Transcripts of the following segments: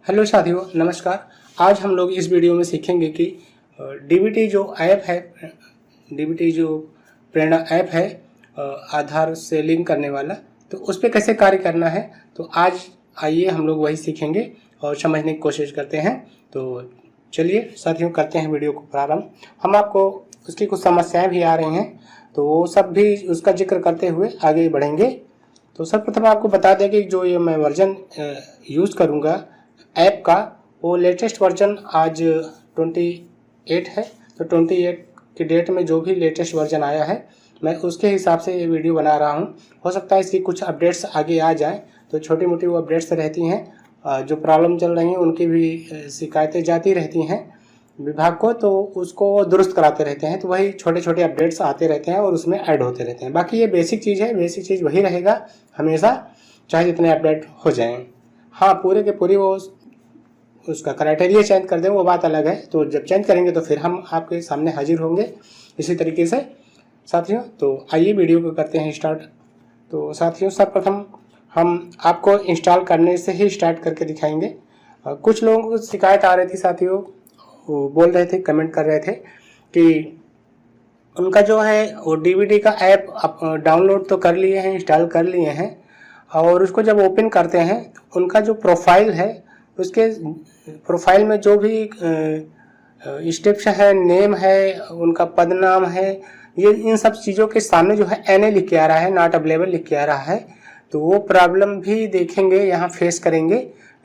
Hello साथियों, नमस्कार। आज हम लोग इस वीडियो में सीखेंगे कि डीबीटी जो ऐप है, डीबीटी जो प्रेरणा ऐप है आधार से लिंक करने वाला, तो उस पर कैसे कार्य करना है। तो आज आइए हम लोग वही सीखेंगे और समझने की कोशिश करते हैं। तो चलिए साथियों, करते हैं वीडियो को प्रारंभ। हम आपको उसकी कुछ समस्याएं भी आ रही हैं, तो वो सब भी उसका जिक्र करते हुए आगे बढ़ेंगे। तो सर्वप्रथम आपको बता दें कि जो ये मैं वर्जन यूज़ करूँगा ऐप का, वो लेटेस्ट वर्जन आज 28 है। तो 28 की डेट में जो भी लेटेस्ट वर्जन आया है, मैं उसके हिसाब से ये वीडियो बना रहा हूँ। हो सकता है इसकी कुछ अपडेट्स आगे आ जाएं, तो छोटी मोटी वो अपडेट्स रहती हैं। जो प्रॉब्लम चल रही हैं उनकी भी शिकायतें जाती रहती हैं विभाग को, तो उसको दुरुस्त कराते रहते हैं। तो वही छोटे छोटे अपडेट्स आते रहते हैं और उसमें ऐड होते रहते हैं। बाकी ये बेसिक चीज़ है, बेसिक चीज़ वही रहेगा हमेशा, चाहे जितने अपडेट हो जाएं। हाँ, पूरे के पूरी वो उसका क्राइटेरिया चेंज कर दें, वो बात अलग है। तो जब चेंज करेंगे तो फिर हम आपके सामने हाजिर होंगे इसी तरीके से साथियों। तो आइए वीडियो को करते हैं स्टार्ट। तो साथियों, सर्वप्रथम हम आपको इंस्टॉल करने से ही स्टार्ट करके दिखाएंगे। कुछ लोगों को शिकायत आ रही थी साथियों, वो बोल रहे थे, कमेंट कर रहे थे कि उनका जो है वो डीवीडी का ऐप डाउनलोड तो कर लिए हैं, इंस्टॉल कर लिए हैं, और उसको जब ओपन करते हैं उनका जो प्रोफाइल है, उसके प्रोफाइल में जो भी स्टेप्स है, नेम है, उनका पद नाम है, ये इन सब चीज़ों के सामने जो है NA लिख के आ रहा है, नॉट अवेलेबल लिख के आ रहा है। तो वो प्रॉब्लम भी देखेंगे, यहाँ फेस करेंगे।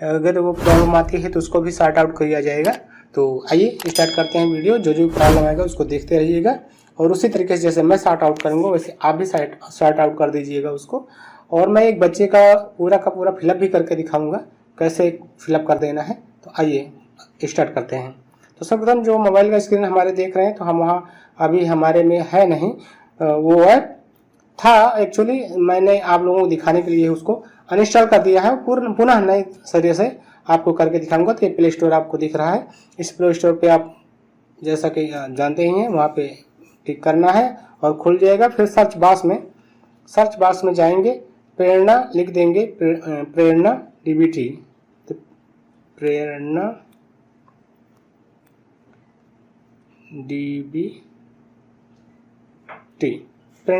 अगर वो प्रॉब्लम आती है तो उसको भी सॉर्ट आउट किया जाएगा। तो आइए स्टार्ट करते हैं वीडियो। जो जो प्रॉब्लम आएगा उसको देखते रहिएगा, और उसी तरीके से जैसे मैं सॉर्ट आउट करूँगा वैसे आप भी सॉर्ट आउट कर दीजिएगा उसको। और मैं एक बच्चे का पूरा फिलअप भी करके दिखाऊंगा कैसे फिलअप कर देना है। तो आइए स्टार्ट करते हैं। तो सर्वप्रथम जो मोबाइल का स्क्रीन हमारे देख रहे हैं, तो हम वहाँ अभी हमारे में है नहीं, वो ऐप था एक्चुअली, मैंने आप लोगों को दिखाने के लिए उसको अनइंस्टॉल कर दिया है। पुनः नए सिरे से आपको करके दिखाऊंगा। तो ये प्ले स्टोर आपको दिख रहा है, इस प्ले स्टोर पर आप जैसा कि जानते ही हैं वहाँ पे क्लिक करना है और खुल जाएगा। फिर सर्च बॉक्स में जाएंगे, प्रेरणा लिख देंगे, प्रेरणा डीबीटी, तो प्रेरणा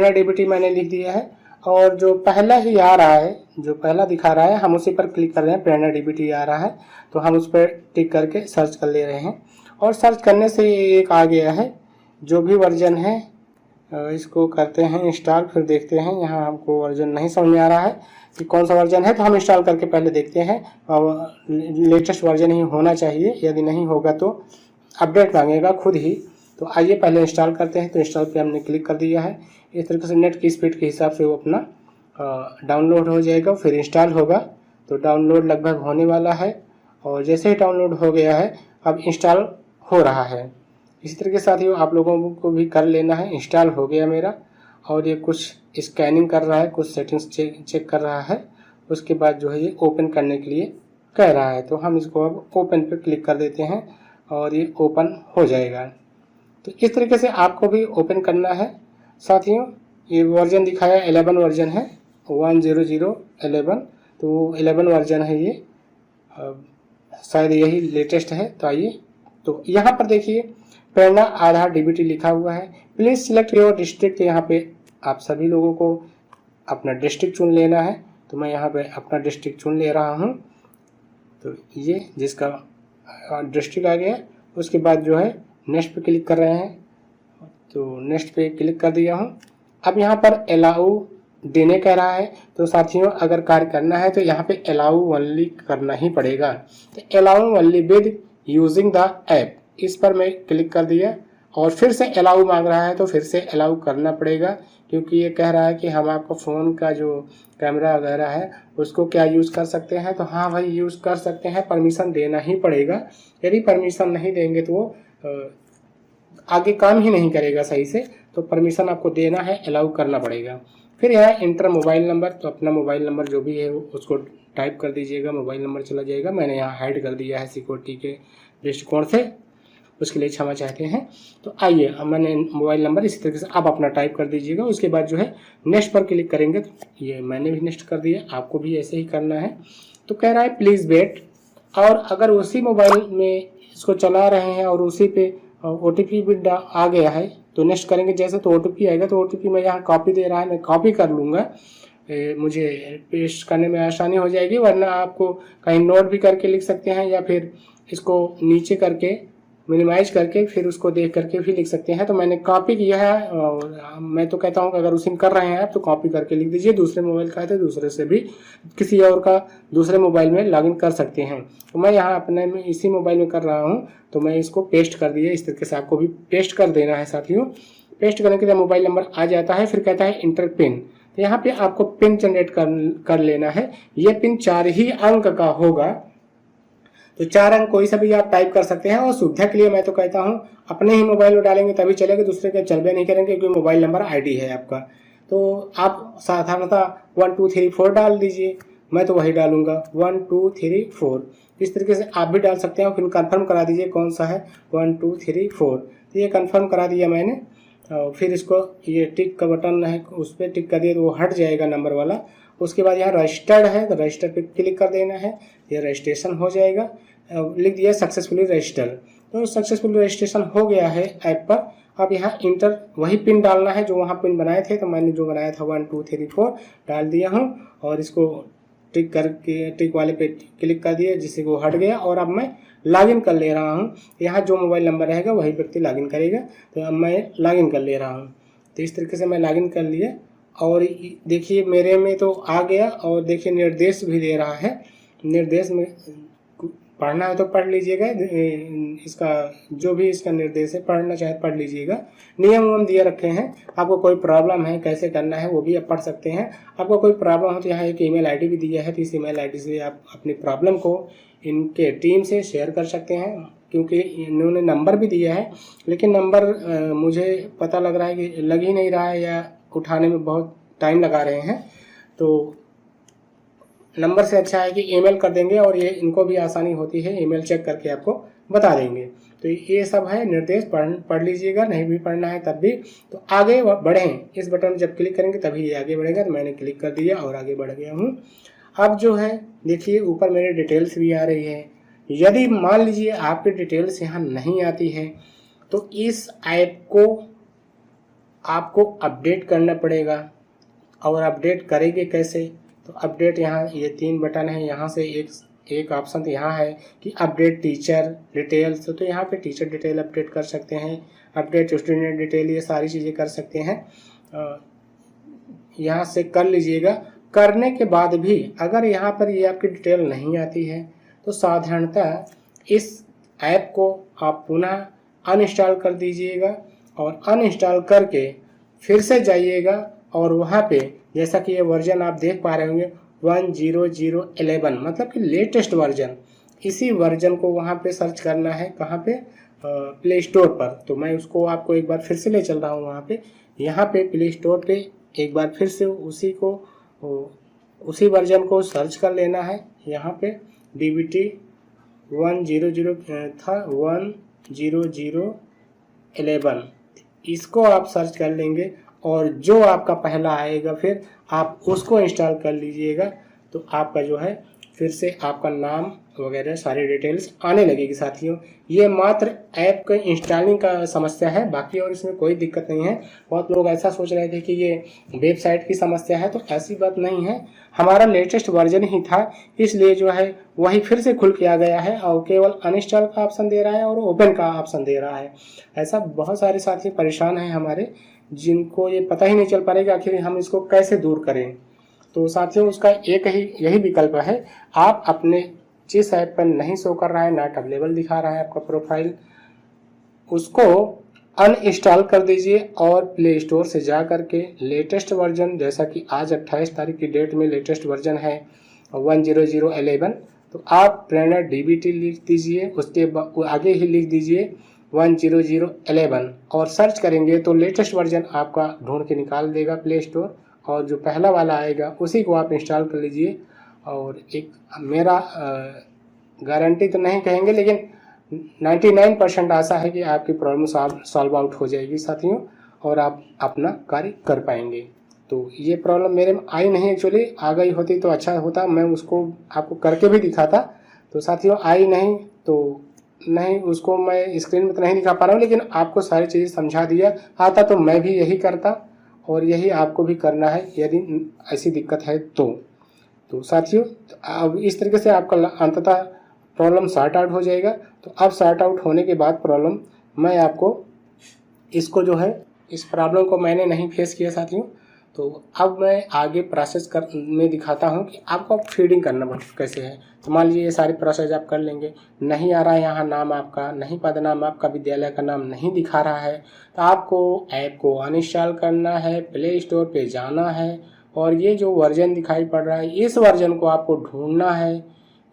डीबीटी मैंने लिख दिया है। और जो पहला ही आ रहा है, जो पहला दिखा रहा है, हम उसी पर क्लिक कर रहे हैं। प्रेरणा डीबीटी आ रहा है तो हम उस पर टिक करके सर्च कर ले रहे हैं। और सर्च करने से एक आ गया है, जो भी वर्जन है इसको करते हैं इंस्टॉल। फिर देखते हैं, यहाँ हमको वर्जन नहीं समझ में आ रहा है कि कौन सा वर्जन है, तो हम इंस्टॉल करके पहले देखते हैं। और लेटेस्ट वर्जन ही होना चाहिए, यदि नहीं होगा तो अपडेट मांगेगा खुद ही। तो आइए पहले इंस्टॉल करते हैं। तो इंस्टॉल पे हमने क्लिक कर दिया है। इस तरीके से नेट की स्पीड के हिसाब से वो अपना डाउनलोड हो जाएगा, फिर इंस्टॉल होगा। तो डाउनलोड लगभग होने वाला है, और जैसे ही डाउनलोड हो गया है अब इंस्टॉल हो रहा है। इसी तरीके से साथियों आप लोगों को भी कर लेना है। इंस्टॉल हो गया मेरा, और ये कुछ स्कैनिंग कर रहा है, कुछ सेटिंग्स चेक कर रहा है। उसके बाद जो है ये ओपन करने के लिए कह रहा है। तो हम इसको अब ओपन पे क्लिक कर देते हैं और ये ओपन हो जाएगा। तो इस तरीके से आपको भी ओपन करना है साथियों। ये वर्जन दिखाया 11 वर्जन है, 10011। तो 11 वर्जन है ये, शायद यही लेटेस्ट है। तो आइए, तो यहाँ पर देखिए प्रेरणा आधार डीबीटी लिखा हुआ है। Please select your district. यहाँ पे आप सभी लोगों को अपना डिस्ट्रिक्ट चुन लेना है। तो मैं यहाँ पे अपना डिस्ट्रिक्ट चुन ले रहा हूँ। तो ये जिसका डिस्ट्रिक्ट आ गया, उसके बाद जो है नेक्स्ट पे क्लिक कर रहे हैं। तो नेक्स्ट पे क्लिक कर दिया हूँ। अब यहाँ पर अलाउ देने कह रहा है। तो साथियों अगर कार्य करना है तो यहाँ पे अलाउ ओनली करना ही पड़ेगा। तो allow only with using the app, इस पर मैं क्लिक कर दिया, और फिर से अलाउ मांग रहा है तो फिर से अलाउ करना पड़ेगा, क्योंकि ये कह रहा है कि हम आपको फ़ोन का जो कैमरा वगैरह है उसको क्या यूज़ कर सकते हैं। तो हाँ भाई, यूज़ कर सकते हैं, परमिशन देना ही पड़ेगा। यदि परमिशन नहीं देंगे तो वो आगे काम ही नहीं करेगा सही से। तो परमिशन आपको देना है, अलाउ करना पड़ेगा। फिर यहाँ इंटर मोबाइल नंबर, तो अपना मोबाइल नंबर जो भी है उसको टाइप कर दीजिएगा, मोबाइल नंबर चला जाएगा। मैंने यहाँ हाइड कर दिया है सिक्योरिटी के दृष्टिकोण से, उसके लिए क्षमा चाहते हैं। तो आइए, अब मैंने मोबाइल नंबर इसी तरीके से आप अपना टाइप कर दीजिएगा। उसके बाद जो है नेक्स्ट पर क्लिक करेंगे। तो ये मैंने भी नेक्स्ट कर दिया, आपको भी ऐसे ही करना है। तो कह रहा है प्लीज़ वेट, और अगर उसी मोबाइल में इसको चला रहे हैं और उसी पे OTP भी आ गया है तो नेक्स्ट करेंगे जैसे, तो OTP आएगा तो OTP मैं यहाँ कॉपी दे रहा है, मैं कॉपी कर लूँगा, मुझे पेस्ट करने में आसानी हो जाएगी। वरना आपको कहीं नोट भी करके लिख सकते हैं या फिर इसको नीचे करके मिनिमाइज करके फिर उसको देख करके भी लिख सकते हैं। तो मैंने कॉपी किया है और मैं तो कहता हूं कि अगर उसी में कर रहे हैं आप तो कॉपी करके लिख दीजिए। दूसरे मोबाइल का है तो दूसरे से भी किसी और का दूसरे मोबाइल में लॉगिन कर सकते हैं। तो मैं यहाँ अपने में इसी मोबाइल में कर रहा हूँ तो मैं इसको पेस्ट कर दिया। इस तरीके से आपको भी पेस्ट कर देना है साथियों। पेस्ट करने के लिए मोबाइल नंबर आ जाता है, फिर कहता है इंटर पिन। तो यहाँ पे आपको पिन जनरेट कर लेना है। ये पिन 4 ही अंक का होगा, तो 4 अंक कोई सा भी आप टाइप कर सकते हैं। और सुविधा के लिए मैं तो कहता हूं अपने ही मोबाइल में डालेंगे तभी चलेगा, दूसरे के चलबे नहीं करेंगे क्योंकि मोबाइल नंबर ID है आपका। तो आप साधारणतः 1 2 3 4 डाल दीजिए, मैं तो वही डालूंगा 1 2 3 4। इस तरीके से आप भी डाल सकते हैं। फिर कंफर्म करा दीजिए कौन सा है 1 2 3 4। तो ये कंफर्म करा दिया मैंने। और फिर इसको ये टिक का बटन है उस पर टिक कर दिया तो वो हट जाएगा नंबर वाला। उसके बाद यहाँ रजिस्टर्ड है तो रजिस्टर पे क्लिक कर देना है, ये रजिस्ट्रेशन हो जाएगा। लिख दिया सक्सेसफुली रजिस्टर, तो सक्सेसफुल रजिस्ट्रेशन हो गया है ऐप पर। अब यहाँ इंटर वही पिन डालना है जो वहाँ पिन बनाए थे, तो मैंने जो बनाया था 1 2 3 4 डाल दिया हूँ और इसको टिक करके टिक वाले पे क्लिक कर दिया जिससे वो हट गया। और अब मैं लॉगिन कर ले रहा हूँ। यहाँ जो मोबाइल नंबर रहेगा वही व्यक्ति लॉगिन करेगा, तो अब मैं लॉगिन कर ले रहा हूँ। तो इस तरीके से मैं लॉगिन कर लिया और देखिए मेरे में तो आ गया। और देखिए निर्देश भी दे रहा है, निर्देश में पढ़ना है तो पढ़ लीजिएगा। इसका जो भी इसका निर्देश है पढ़ना चाहे पढ़ लीजिएगा। नियम दिए रखे हैं, आपको कोई प्रॉब्लम है कैसे करना है वो भी आप पढ़ सकते हैं। आपको कोई प्रॉब्लम हो तो यहाँ एक ईमेल आईडी भी दिया है, तो इस ईमेल आईडी से आप अपनी प्रॉब्लम को इनके टीम से शेयर कर सकते हैं। क्योंकि इन्होंने नंबर भी दिया है लेकिन नंबर मुझे पता लग रहा है कि लग ही नहीं रहा है या उठाने में बहुत टाइम लगा रहे हैं। तो नंबर से अच्छा है कि ईमेल कर देंगे और ये इनको भी आसानी होती है, ईमेल चेक करके आपको बता देंगे। तो ये सब है निर्देश, पढ़ लीजिएगा। नहीं भी पढ़ना है तब भी तो आगे बढ़ें, इस बटन में जब क्लिक करेंगे तभी ये आगे बढ़ेगा। तो मैंने क्लिक कर दिया और आगे बढ़ गया हूँ। अब जो है देखिए ऊपर मेरे डिटेल्स भी आ रही है। यदि मान लीजिए आपकी डिटेल्स यहाँ नहीं आती है तो इस ऐप को आपको अपडेट करना पड़ेगा। और अपडेट करेंगे कैसे, तो अपडेट यहाँ ये 3 बटन है, यहाँ से एक ऑप्शन यहाँ है कि अपडेट टीचर डिटेल्स। तो यहाँ पे टीचर डिटेल अपडेट कर सकते हैं, अपडेट स्टूडेंट डिटेल, ये सारी चीज़ें कर सकते हैं। यहाँ से कर लीजिएगा। करने के बाद भी अगर यहाँ पर ये आपकी डिटेल नहीं आती है तो साधारणतः इस ऐप को आप पुनः अनइंस्टॉल कर दीजिएगा और अनइंस्टॉल करके फिर से जाइएगा और वहाँ पे जैसा कि ये वर्जन आप देख पा रहे होंगे 10011 मतलब कि लेटेस्ट वर्जन, इसी वर्जन को वहाँ पे सर्च करना है। कहाँ पे, प्ले स्टोर पर। तो मैं उसको आपको एक बार फिर से ले चल रहा हूँ वहाँ पे। यहाँ पे प्ले स्टोर पे एक बार फिर से उसी वर्जन को सर्च कर लेना है। यहाँ पे DBT 100 था 10011, इसको आप सर्च कर लेंगे और जो आपका पहला आएगा फिर आप उसको इंस्टॉल कर लीजिएगा। तो आपका जो है फिर से आपका नाम वगैरह सारी डिटेल्स आने लगेगी। साथियों ये मात्र ऐप के इंस्टॉलिंग का समस्या है, बाकी और इसमें कोई दिक्कत नहीं है। बहुत लोग ऐसा सोच रहे थे कि ये वेबसाइट की समस्या है, तो ऐसी बात नहीं है। हमारा लेटेस्ट वर्जन ही था इसलिए जो है वही फिर से खुल के आ गया है और केवल अनइंस्टॉल का ऑप्शन दे रहा है और ओपन का ऑप्शन दे रहा है। ऐसा बहुत सारे साथी परेशान हैं हमारे, जिनको ये पता ही नहीं चल पा रहा कि आखिर हम इसको कैसे दूर करें। तो साथियों उसका यही विकल्प है, आप अपने जिस ऐप पर नहीं शो कर रहा है, नॉट अवेलेबल दिखा रहा है आपका प्रोफाइल, उसको अनइंस्टॉल कर दीजिए और प्ले स्टोर से जा करके लेटेस्ट वर्जन, जैसा कि आज 28 तारीख की डेट में लेटेस्ट वर्जन है 10011, तो आप प्रेरणा DBT लिख दीजिए, उसके आगे ही लिख दीजिए 10011 और सर्च करेंगे तो लेटेस्ट वर्जन आपका ढूंढ के निकाल देगा प्ले स्टोर। और जो पहला वाला आएगा उसी को आप इंस्टॉल कर लीजिए। और एक मेरा गारंटी तो नहीं कहेंगे लेकिन 99% आशा है कि आपकी प्रॉब्लम सॉल्व आउट हो जाएगी साथियों और आप अपना कार्य कर पाएंगे। तो ये प्रॉब्लम मेरे में आई नहीं, एक्चुअली आ गई होती तो अच्छा होता, मैं उसको आपको करके भी दिखाता। तो साथियों आई नहीं तो नहीं, उसको मैं स्क्रीन में तो नहीं दिखा पा रहा हूँ, लेकिन आपको सारी चीज़ें समझा दिया। आता तो मैं भी यही करता और यही आपको भी करना है यदि ऐसी दिक्कत है तो साथियों अब इस तरीके से आपका अंततः प्रॉब्लम सॉर्ट आउट हो जाएगा। तो अब सॉर्ट आउट होने के बाद प्रॉब्लम मैं आपको इसको जो है इस प्रॉब्लम को मैंने नहीं फेस किया साथियों, तो अब मैं आगे प्रोसेस कर में दिखाता हूँ कि आपको फीडिंग करना कैसे है। तो मान लीजिए ये सारी प्रोसेस आप कर लेंगे, नहीं आ रहा है यहाँ नाम आपका, नहीं पदनाम आपका, विद्यालय का नाम नहीं दिखा रहा है, तो आपको ऐप को अनइंस्टॉल करना है, प्ले स्टोर पे जाना है और ये जो वर्जन दिखाई पड़ रहा है इस वर्जन को आपको ढूंढना है।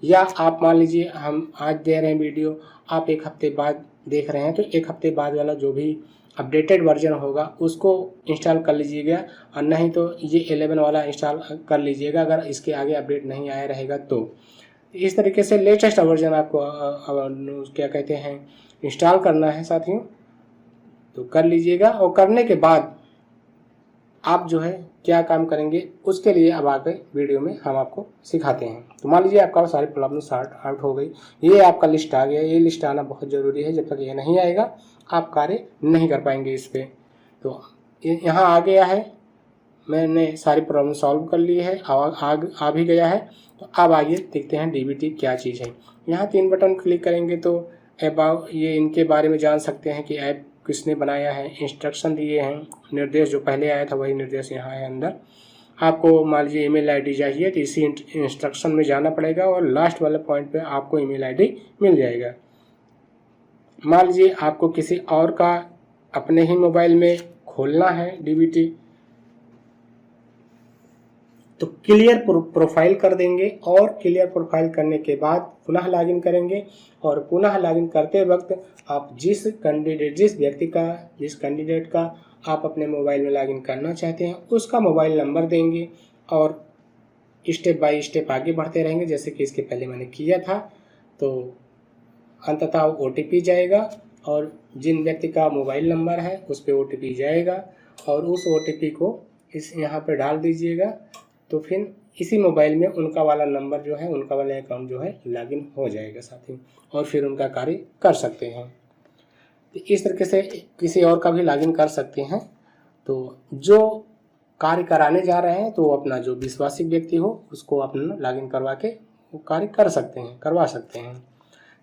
या आप मान लीजिए हम आज दे रहे हैं वीडियो, आप एक हफ्ते बाद देख रहे हैं तो एक हफ्ते बाद वाला जो भी अपडेटेड वर्जन होगा उसको इंस्टॉल कर लीजिएगा, और नहीं तो ये 11 वाला इंस्टॉल कर लीजिएगा अगर इसके आगे अपडेट नहीं आया रहेगा तो। इस तरीके से लेटेस्ट वर्जन आपको क्या कहते हैं इंस्टॉल करना है साथियों, तो कर लीजिएगा। और करने के बाद आप जो है क्या काम करेंगे उसके लिए अब आगे वीडियो में हम आपको सिखाते हैं। तो मान लीजिए आपका सारी प्रॉब्लम सॉर्ट आउट हो गई, ये आपका लिस्ट आ गया। ये लिस्ट आना बहुत ज़रूरी है, जब तक ये नहीं आएगा आप कार्य नहीं कर पाएंगे इस पर। तो यहाँ आ गया है, मैंने सारी प्रॉब्लम सॉल्व कर ली है, आ भी गया है। तो अब आइए देखते हैं डीबीटी क्या चीज़ है। यहाँ 3 बटन क्लिक करेंगे तो अबाउट ये इनके बारे में जान सकते हैं कि ऐप किसने बनाया है, इंस्ट्रक्शन दिए हैं, निर्देश जो पहले आया था वही निर्देश यहाँ है अंदर। आपको मान लीजिए ईमेल आईडी चाहिए तो इसी इंस्ट्रक्शन में जाना पड़ेगा और लास्ट वाले पॉइंट पे आपको ईमेल आईडी मिल जाएगा। मान लीजिए आपको किसी और का अपने ही मोबाइल में खोलना है डीबीटी, तो क्लियर प्रोफाइल कर देंगे और क्लियर प्रोफाइल करने के बाद पुनः लॉगिन करेंगे। और पुनः लॉगिन करते वक्त आप जिस कैंडिडेट का आप अपने मोबाइल में लॉगिन करना चाहते हैं उसका मोबाइल नंबर देंगे और स्टेप बाय स्टेप आगे बढ़ते रहेंगे, जैसे कि इसके पहले मैंने किया था। तो अंततः OTP जाएगा और जिन व्यक्ति का मोबाइल नंबर है उस पर OTP जाएगा और उस OTP को इस यहाँ पे डाल दीजिएगा। तो फिर इसी मोबाइल में उनका वाला नंबर जो है, उनका वाला अकाउंट जो है लॉगिन हो जाएगा साथी, और फिर उनका कार्य कर सकते हैं। तो इस तरीके से किसी और का भी लॉगिन कर सकते हैं। तो जो कार्य कराने जा रहे हैं तो अपना जो विश्वासिक व्यक्ति हो उसको अपना लॉगिन करवा के वो कार्य करवा सकते हैं।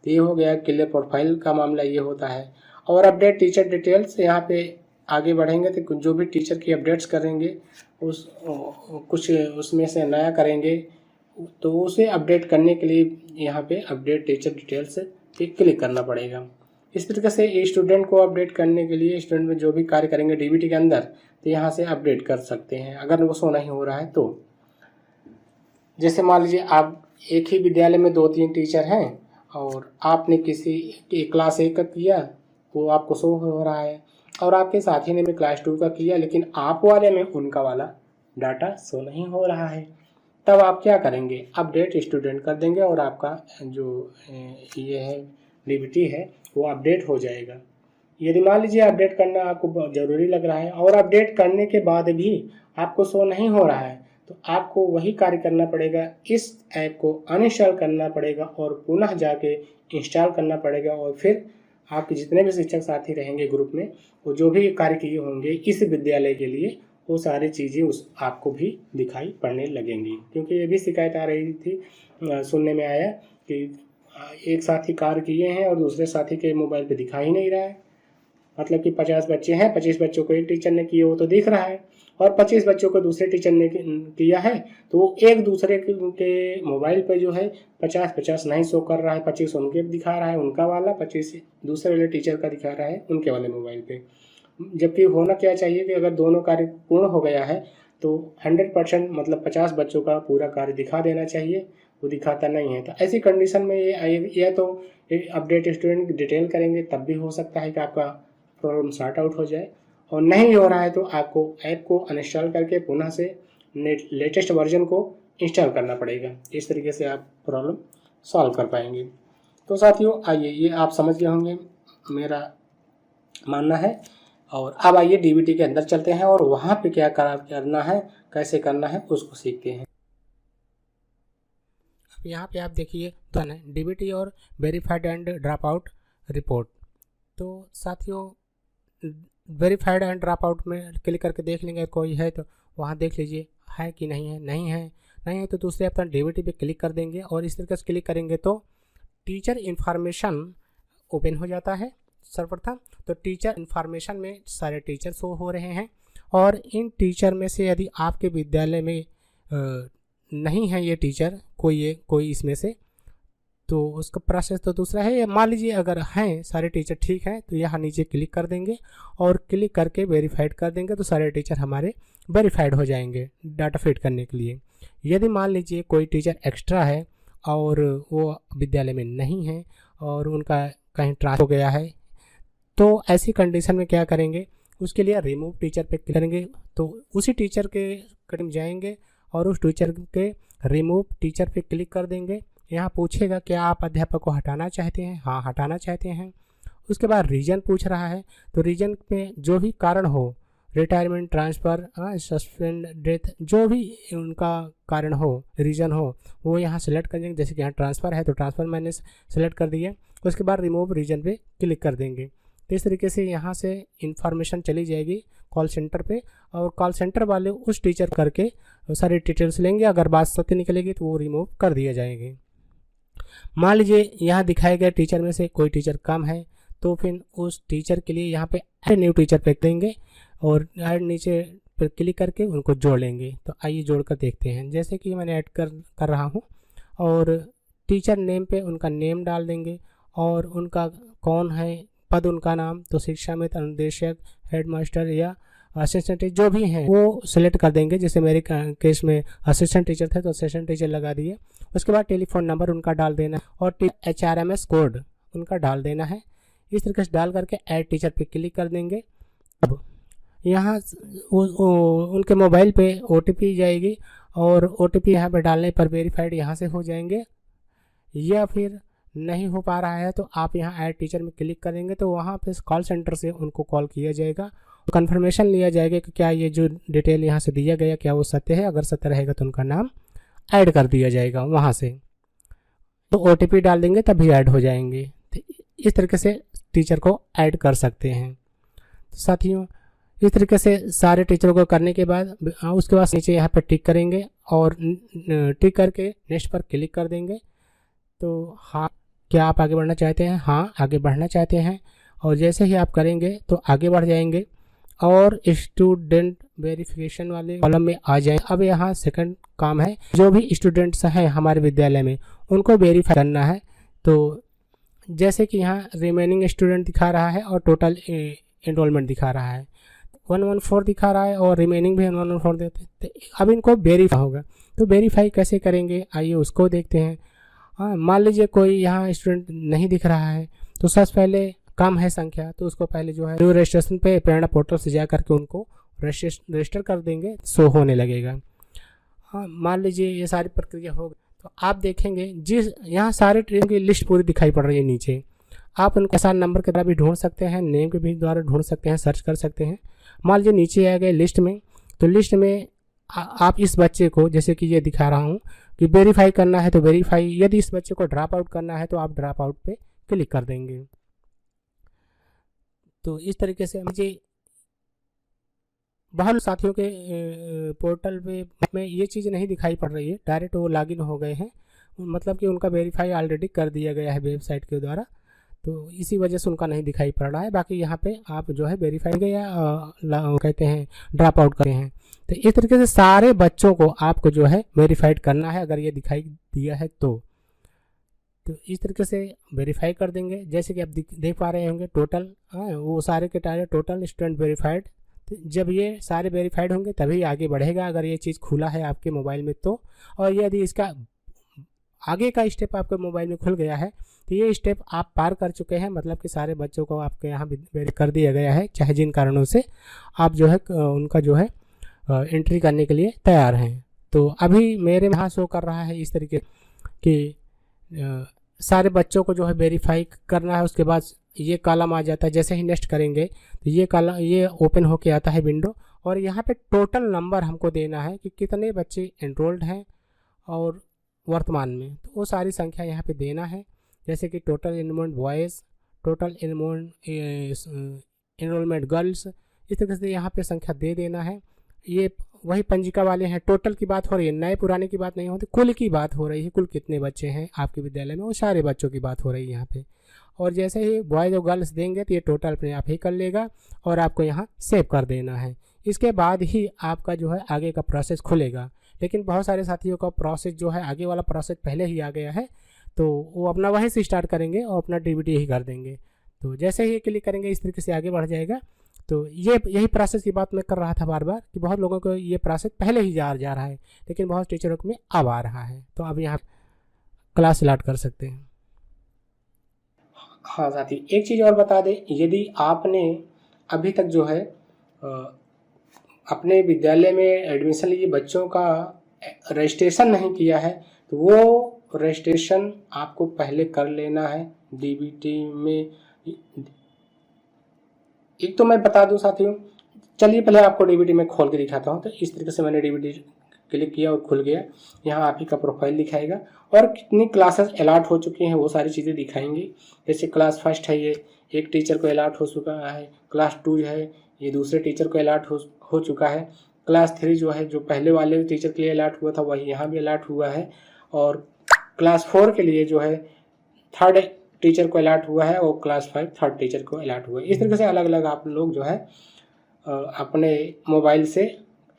तो ये हो गया क्लियर प्रोफाइल का मामला, ये होता है। और अपडेट टीचर डिटेल्स, यहाँ पे आगे बढ़ेंगे तो जो भी टीचर की अपडेट्स करेंगे कुछ उसमें से नया करेंगे तो उसे अपडेट करने के लिए यहाँ पे अपडेट टीचर डिटेल्स पे क्लिक करना पड़ेगा। इस तरीके से स्टूडेंट को अपडेट करने के लिए स्टूडेंट में जो भी कार्य करेंगे डीबीटी के अंदर तो यहाँ से अपडेट कर सकते हैं अगर वो शो नहीं हो रहा है तो। जैसे मान लीजिए आप एक ही विद्यालय में 2-3 टीचर हैं और आपने किसी क्लास 1 का किया वो आपको शो हो रहा है और आपके साथी ने भी क्लास 2 का किया लेकिन आप वाले में उनका वाला डाटा शो नहीं हो रहा है, तब आप क्या करेंगे अपडेट स्टूडेंट कर देंगे और आपका जो ये है डीबीटी है वो अपडेट हो जाएगा। यदि मान लीजिए अपडेट करना आपको बहुत ज़रूरी लग रहा है और अपडेट करने के बाद भी आपको शो नहीं हो रहा है तो आपको वही कार्य करना पड़ेगा, इस ऐप को अनइंस्टॉल करना पड़ेगा और पुनः जाके इंस्टॉल करना पड़ेगा। और फिर आपके जितने भी शिक्षक साथी रहेंगे ग्रुप में वो जो भी कार्य किए होंगे इस विद्यालय के लिए वो सारी चीज़ें उस आपको भी दिखाई पड़ने लगेंगी। क्योंकि ये भी शिकायत आ रही थी, सुनने में आया कि एक साथी कार्य किए हैं और दूसरे साथी के मोबाइल पे दिखा ही नहीं रहा है। मतलब कि 50 बच्चे हैं, 25 बच्चों को एक टीचर ने किए वो तो दिख रहा है और 25 बच्चों को दूसरे टीचर ने किया है तो वो एक दूसरे के मोबाइल पे जो है 50-50 नहीं शो कर रहा है, 25 उनके दिखा रहा है उनका वाला, 25 दूसरे वाले टीचर का दिखा रहा है उनके वाले मोबाइल पे। जबकि होना क्या चाहिए कि अगर दोनों कार्य पूर्ण हो गया है तो 100% मतलब 50 बच्चों का पूरा कार्य दिखा देना चाहिए, वो दिखाता नहीं है। तो ऐसी कंडीशन में ये तो अपडेट स्टूडेंट डिटेल करेंगे तब भी हो सकता है कि आपका प्रॉब्लम सॉर्ट आउट हो जाए, और नहीं हो रहा है तो आपको ऐप को अनइंस्टॉल करके पुनः से लेटेस्ट वर्जन को इंस्टॉल करना पड़ेगा। इस तरीके से आप प्रॉब्लम सॉल्व कर पाएंगे। तो साथियों आइए, ये आप समझ गए होंगे मेरा मानना है। और अब आइए डीबीटी के अंदर चलते हैं और वहाँ पे क्या करना है, कैसे करना है उसको सीखते हैं। यहाँ पे आप देखिए दोनों है, डीबीटी और verified and drop out report. तो साथियों वेरीफाइड एंड ड्रॉप आउट में क्लिक करके देख लेंगे, कोई है तो वहाँ देख लीजिए है कि नहीं है। नहीं है तो दूसरे अपना डीबीटी पे क्लिक कर देंगे और इस तरीके से क्लिक करेंगे तो टीचर इन्फॉर्मेशन ओपन हो जाता है सर्वप्रथम। तो टीचर इन्फॉर्मेशन में सारे टीचर शो हो रहे हैं और इन टीचर में से यदि आपके विद्यालय में नहीं है ये टीचर कोई इसमें से, तो उसका प्रोसेस तो दूसरा है। मान लीजिए अगर हैं सारे टीचर ठीक हैं तो यहाँ नीचे क्लिक कर देंगे और क्लिक करके वेरीफाइड कर देंगे तो सारे टीचर हमारे वेरीफाइड हो जाएंगे डाटा फीड करने के लिए। यदि मान लीजिए कोई टीचर एक्स्ट्रा है और वो विद्यालय में नहीं है और उनका कहीं ट्रांसफर हो गया है, तो ऐसी कंडीशन में क्या करेंगे, उसके लिए रिमूव टीचर पे क्लिक करेंगे। तो उसी टीचर के करीब जाएंगे और उस टीचर के रिमूव टीचर पे क्लिक कर देंगे। यहाँ पूछेगा क्या आप अध्यापक को हटाना चाहते हैं, हाँ हटाना चाहते हैं। उसके बाद रीजन पूछ रहा है, तो रीजन में जो भी कारण हो, रिटायरमेंट, ट्रांसफ़र, सस्पेंड, डेथ, जो भी उनका कारण हो, रीज़न हो, वो यहाँ सेलेक्ट कर देंगे। जैसे कि यहाँ ट्रांसफ़र है तो ट्रांसफ़र मैंने सेलेक्ट कर दिया। उसके बाद रिमूव रीजन पे क्लिक कर देंगे। तो इस तरीके से यहाँ से इंफॉर्मेशन चली जाएगी कॉल सेंटर पे और कॉल सेंटर वाले उस टीचर करके सारी डिटेल्स लेंगे। अगर बात सत्य निकलेगी तो वो रिमूव कर दिया जाएगी। मान लीजिए यहाँ दिखाए गए टीचर में से कोई टीचर कम है तो फिर उस टीचर के लिए यहाँ पे ऐड न्यू टीचर पे देंगे और ऐड नीचे पर क्लिक करके उनको जोड़ लेंगे। तो आइए जोड़कर देखते हैं। जैसे कि मैंने ऐड कर रहा हूँ और टीचर नेम पे उनका नेम डाल देंगे और उनका कौन है, पद उनका नाम, तो शिक्षा मित्र, अनुदेशक, हेडमास्टर या असिस्टेंट जो भी हैं वो सिलेक्ट कर देंगे। जैसे मेरे केस में असिस्टेंट टीचर थे तो असिस्टेंट टीचर लगा दिए। उसके बाद टेलीफोन नंबर उनका डाल देना और HRMS कोड उनका डाल देना है। इस तरीके से डाल करके ऐड टीचर पे क्लिक कर देंगे। अब यहाँ उनके मोबाइल पे OTP जाएगी और OTP यहाँ पे डालने पर वेरीफाइड यहाँ से हो जाएंगे। या फिर नहीं हो पा रहा है तो आप यहाँ ऐड टीचर में क्लिक करेंगे तो वहाँ पे कॉल सेंटर से उनको कॉल किया जाएगा, कंफर्मेशन लिया जाएगा कि क्या ये जो डिटेल यहाँ से दिया गया क्या वो सत्य है। अगर सत्य रहेगा तो उनका नाम ऐड कर दिया जाएगा वहाँ से। तो OTP डाल देंगे तभी ऐड हो जाएंगे। तो इस तरीके से टीचर को ऐड कर सकते हैं। तो साथियों इस तरीके से सारे टीचरों को करने के बाद उसके बाद नीचे यहाँ पर टिक करेंगे और टिक करके नेक्स्ट पर क्लिक कर देंगे। तो हाँ क्या आप आगे बढ़ना चाहते हैं, हाँ आगे बढ़ना चाहते हैं। और जैसे ही आप करेंगे तो आगे बढ़ जाएंगे और स्टूडेंट वेरिफिकेशन वाले कॉलम में आ जाए। अब यहाँ सेकंड काम है, जो भी स्टूडेंट्स हैं हमारे विद्यालय में उनको वेरीफाई करना है। तो जैसे कि यहाँ रिमेनिंग स्टूडेंट दिखा रहा है और टोटल एनरोलमेंट दिखा रहा है, 114 दिखा रहा है और रिमेनिंग भी 114 देते हैं। तो अब इनको वेरीफाई होगा। तो वेरीफाई कैसे करेंगे आइए उसको देखते हैं। हाँ मान लीजिए कोई यहाँ स्टूडेंट नहीं दिख रहा है तो सबसे पहले कम है संख्या तो उसको पहले जो है न्यू रजिस्ट्रेशन पे प्रेरणा पोर्टल से जा करके उनको रजिस्टर कर देंगे, शो होने लगेगा। हाँ मान लीजिए ये सारी प्रक्रिया हो तो आप देखेंगे जिस यहाँ सारे ट्रेन की लिस्ट पूरी दिखाई पड़ रही है नीचे। आप उनको आसान नंबर के द्वारा भी ढूंढ सकते हैं, नेम के भी द्वारा ढूंढ सकते हैं, सर्च कर सकते हैं। मान लीजिए नीचे आ गए लिस्ट में, तो लिस्ट में आप इस बच्चे को जैसे कि ये दिखा रहा हूँ कि वेरीफाई करना है तो वेरीफाई, यदि इस बच्चे को ड्रॉप आउट करना है तो आप ड्रॉप आउट पे क्लिक कर देंगे। तो इस तरीके से मुझे बहुत साथियों के पोर्टल पे में ये चीज़ नहीं दिखाई पड़ रही है, डायरेक्ट वो लॉगिन हो गए हैं, मतलब कि उनका वेरीफाई ऑलरेडी कर दिया गया है वेबसाइट के द्वारा, तो इसी वजह से उनका नहीं दिखाई पड़ रहा है। बाकी यहाँ पे आप जो है वेरीफाई गया कहते हैं ड्रॉप आउट करते हैं। तो इस तरीके से सारे बच्चों को आपको जो है वेरीफाइड करना है अगर ये दिखाई दिया है तो इस तरीके से वेरीफाई कर देंगे। जैसे कि आप देख पा रहे होंगे टोटल वो सारे के टारे टोटल स्टूडेंट वेरीफाइड। तो जब ये सारे वेरीफाइड होंगे तभी आगे बढ़ेगा अगर ये चीज़ खुला है आपके मोबाइल में तो। और यदि इसका आगे का स्टेप आपके मोबाइल में खुल गया है तो ये स्टेप आप पार कर चुके हैं, मतलब कि सारे बच्चों को आपके यहाँ वेरीफाई कर दिया गया है, चाहे जिन कारणों से आप जो है उनका जो है एंट्री करने के लिए तैयार हैं। तो अभी मेरे यहाँ शो कर रहा है इस तरीके कि सारे बच्चों को जो है वेरीफाई करना है। उसके बाद ये कॉलम आ जाता है, जैसे ही नेक्स्ट करेंगे तो ये कॉलम ये ओपन होके आता है विंडो और यहाँ पे टोटल नंबर हमको देना है कि कितने बच्चे एनरोल्ड हैं और वर्तमान में, तो वो सारी संख्या यहाँ पे देना है। जैसे कि total enrolment boys, total enrolment girls, इस तरह से यहाँ पे संख्या दे देना है। ये वही पंजिका वाले हैं, टोटल की बात हो रही है, नए पुराने की बात नहीं होती, कुल की बात हो रही है, कुल कितने बच्चे हैं आपके विद्यालय में, वो सारे बच्चों की बात हो रही है यहाँ पे। और जैसे ही बॉयज़ और गर्ल्स देंगे तो ये टोटल अपने आप ही कर लेगा और आपको यहाँ सेव कर देना है। इसके बाद ही आपका जो है आगे का प्रोसेस खुलेगा। लेकिन बहुत सारे साथियों का प्रोसेस जो है, आगे वाला प्रोसेस पहले ही आ गया है, तो वो अपना वहीं से स्टार्ट करेंगे और अपना डीबीटी यही कर देंगे। तो जैसे ही क्लिक करेंगे इस तरीके से आगे बढ़ जाएगा। तो ये यही प्रोसेस की बात मैं कर रहा था बार बार कि बहुत लोगों को ये प्रोसेस पहले ही जा रहा है, लेकिन बहुत टीचरों में अब आ रहा है। तो अब यहाँ क्लास स्टार्ट कर सकते हैं। हाँ साथी, एक चीज़ और बता दें, यदि आपने अभी तक जो है अपने विद्यालय में एडमिशन लिए बच्चों का रजिस्ट्रेशन नहीं किया है, तो वो रजिस्ट्रेशन आपको पहले कर लेना है डीबीटी में। एक तो मैं बता दूं साथियों, चलिए पहले आपको डीबीटी में खोल के दिखाता हूं। तो इस तरीके से मैंने डीबीटी क्लिक किया और खुल गया। यहाँ आप ही का प्रोफाइल दिखाएगा और कितनी क्लासेस अलॉट हो चुकी हैं वो सारी चीज़ें दिखाएंगी। जैसे क्लास फर्स्ट है, ये एक टीचर को अलॉट हो चुका है। क्लास 2 है, ये दूसरे टीचर को अलॉट हो चुका है। क्लास 3 जो है, जो पहले वाले टीचर के लिए अलॉट हुआ था वही यहाँ भी अलॉट हुआ है। और क्लास 4 के लिए जो है थर्ड टीचर को अलॉट हुआ है और क्लास 5 थर्ड टीचर को अलॉट हुआ है। इस तरीके से अलग अलग आप लोग जो है अपने मोबाइल से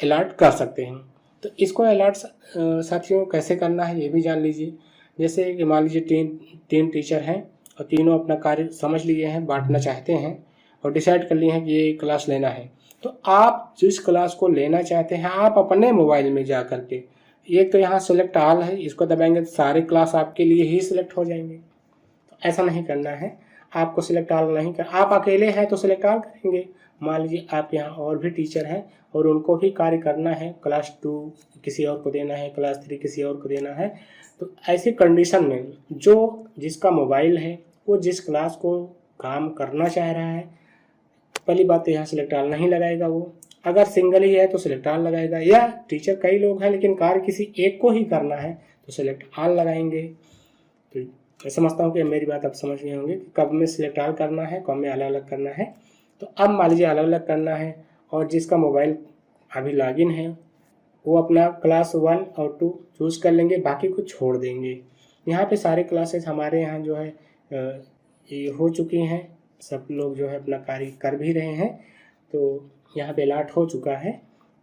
अलॉट कर सकते हैं। तो इसको अलॉट साथियों कैसे करना है ये भी जान लीजिए। जैसे कि मान लीजिए तीन टीचर हैं और तीनों अपना कार्य समझ लिए हैं, बांटना चाहते हैं और डिसाइड कर लिए हैं कि ये क्लास लेना है। तो आप जिस क्लास को लेना चाहते हैं आप अपने मोबाइल में जा करके, एक तो यहाँ सेलेक्ट ऑल है, इसको दबाएंगे तो सारे क्लास आपके लिए ही सिलेक्ट हो जाएंगे। तो ऐसा नहीं करना है, आपको सिलेक्ट ऑल नहीं कर, आप अकेले हैं तो सिलेक्ट ऑल करेंगे। मान लीजिए आप यहाँ और भी टीचर हैं और उनको भी कार्य करना है, क्लास 2 किसी और को देना है, क्लास 3 किसी और को देना है। तो ऐसी कंडीशन में जो जिसका मोबाइल है वो जिस क्लास को काम करना चाह रहा है, पहली बात तो यहाँ सिलेक्ट ऑल नहीं लगाएगा वो। अगर सिंगल ही है तो सिलेक्ट ऑल लगाएगा, या टीचर कई लोग हैं लेकिन कार्य किसी एक को ही करना है तो सिलेक्ट ऑल लगाएंगे। तो मैं समझता हूँ कि मेरी बात आप समझ गए होंगे कि कब में सिलेक्ट ऑल करना है, कब में अलग अलग करना है। तो अब मान लीजिए अलग अलग करना है और जिसका मोबाइल अभी लॉगिन है वो अपना क्लास 1 और 2 चूज़ कर लेंगे, बाकी को छोड़ देंगे। यहाँ पे सारे क्लासेस हमारे यहाँ जो है ये हो चुकी हैं, सब लोग जो है अपना कार्य कर भी रहे हैं। तो यहाँ पे अलॉट हो चुका है,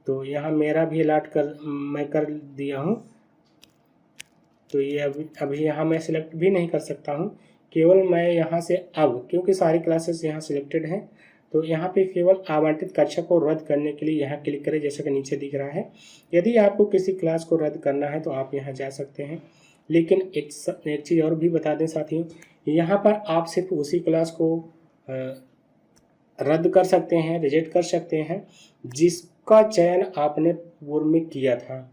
तो यहाँ मेरा भी अलॉट मैं कर दिया हूँ। तो ये अभी यहाँ मैं सिलेक्ट भी नहीं कर सकता हूँ, केवल मैं यहाँ से अब, क्योंकि सारी क्लासेस यहाँ सिलेक्टेड हैं, तो यहाँ पे केवल आवंटित कक्षा को रद्द करने के लिए यहाँ क्लिक करें, जैसा कि नीचे दिख रहा है। यदि आपको किसी क्लास को रद्द करना है तो आप यहाँ जा सकते हैं। लेकिन एक चीज़ और भी बता दें साथियों, यहाँ पर आप सिर्फ उसी क्लास को रद्द कर सकते हैं, रिजेक्ट कर सकते हैं जिसका चयन आपने पूर्व में किया था।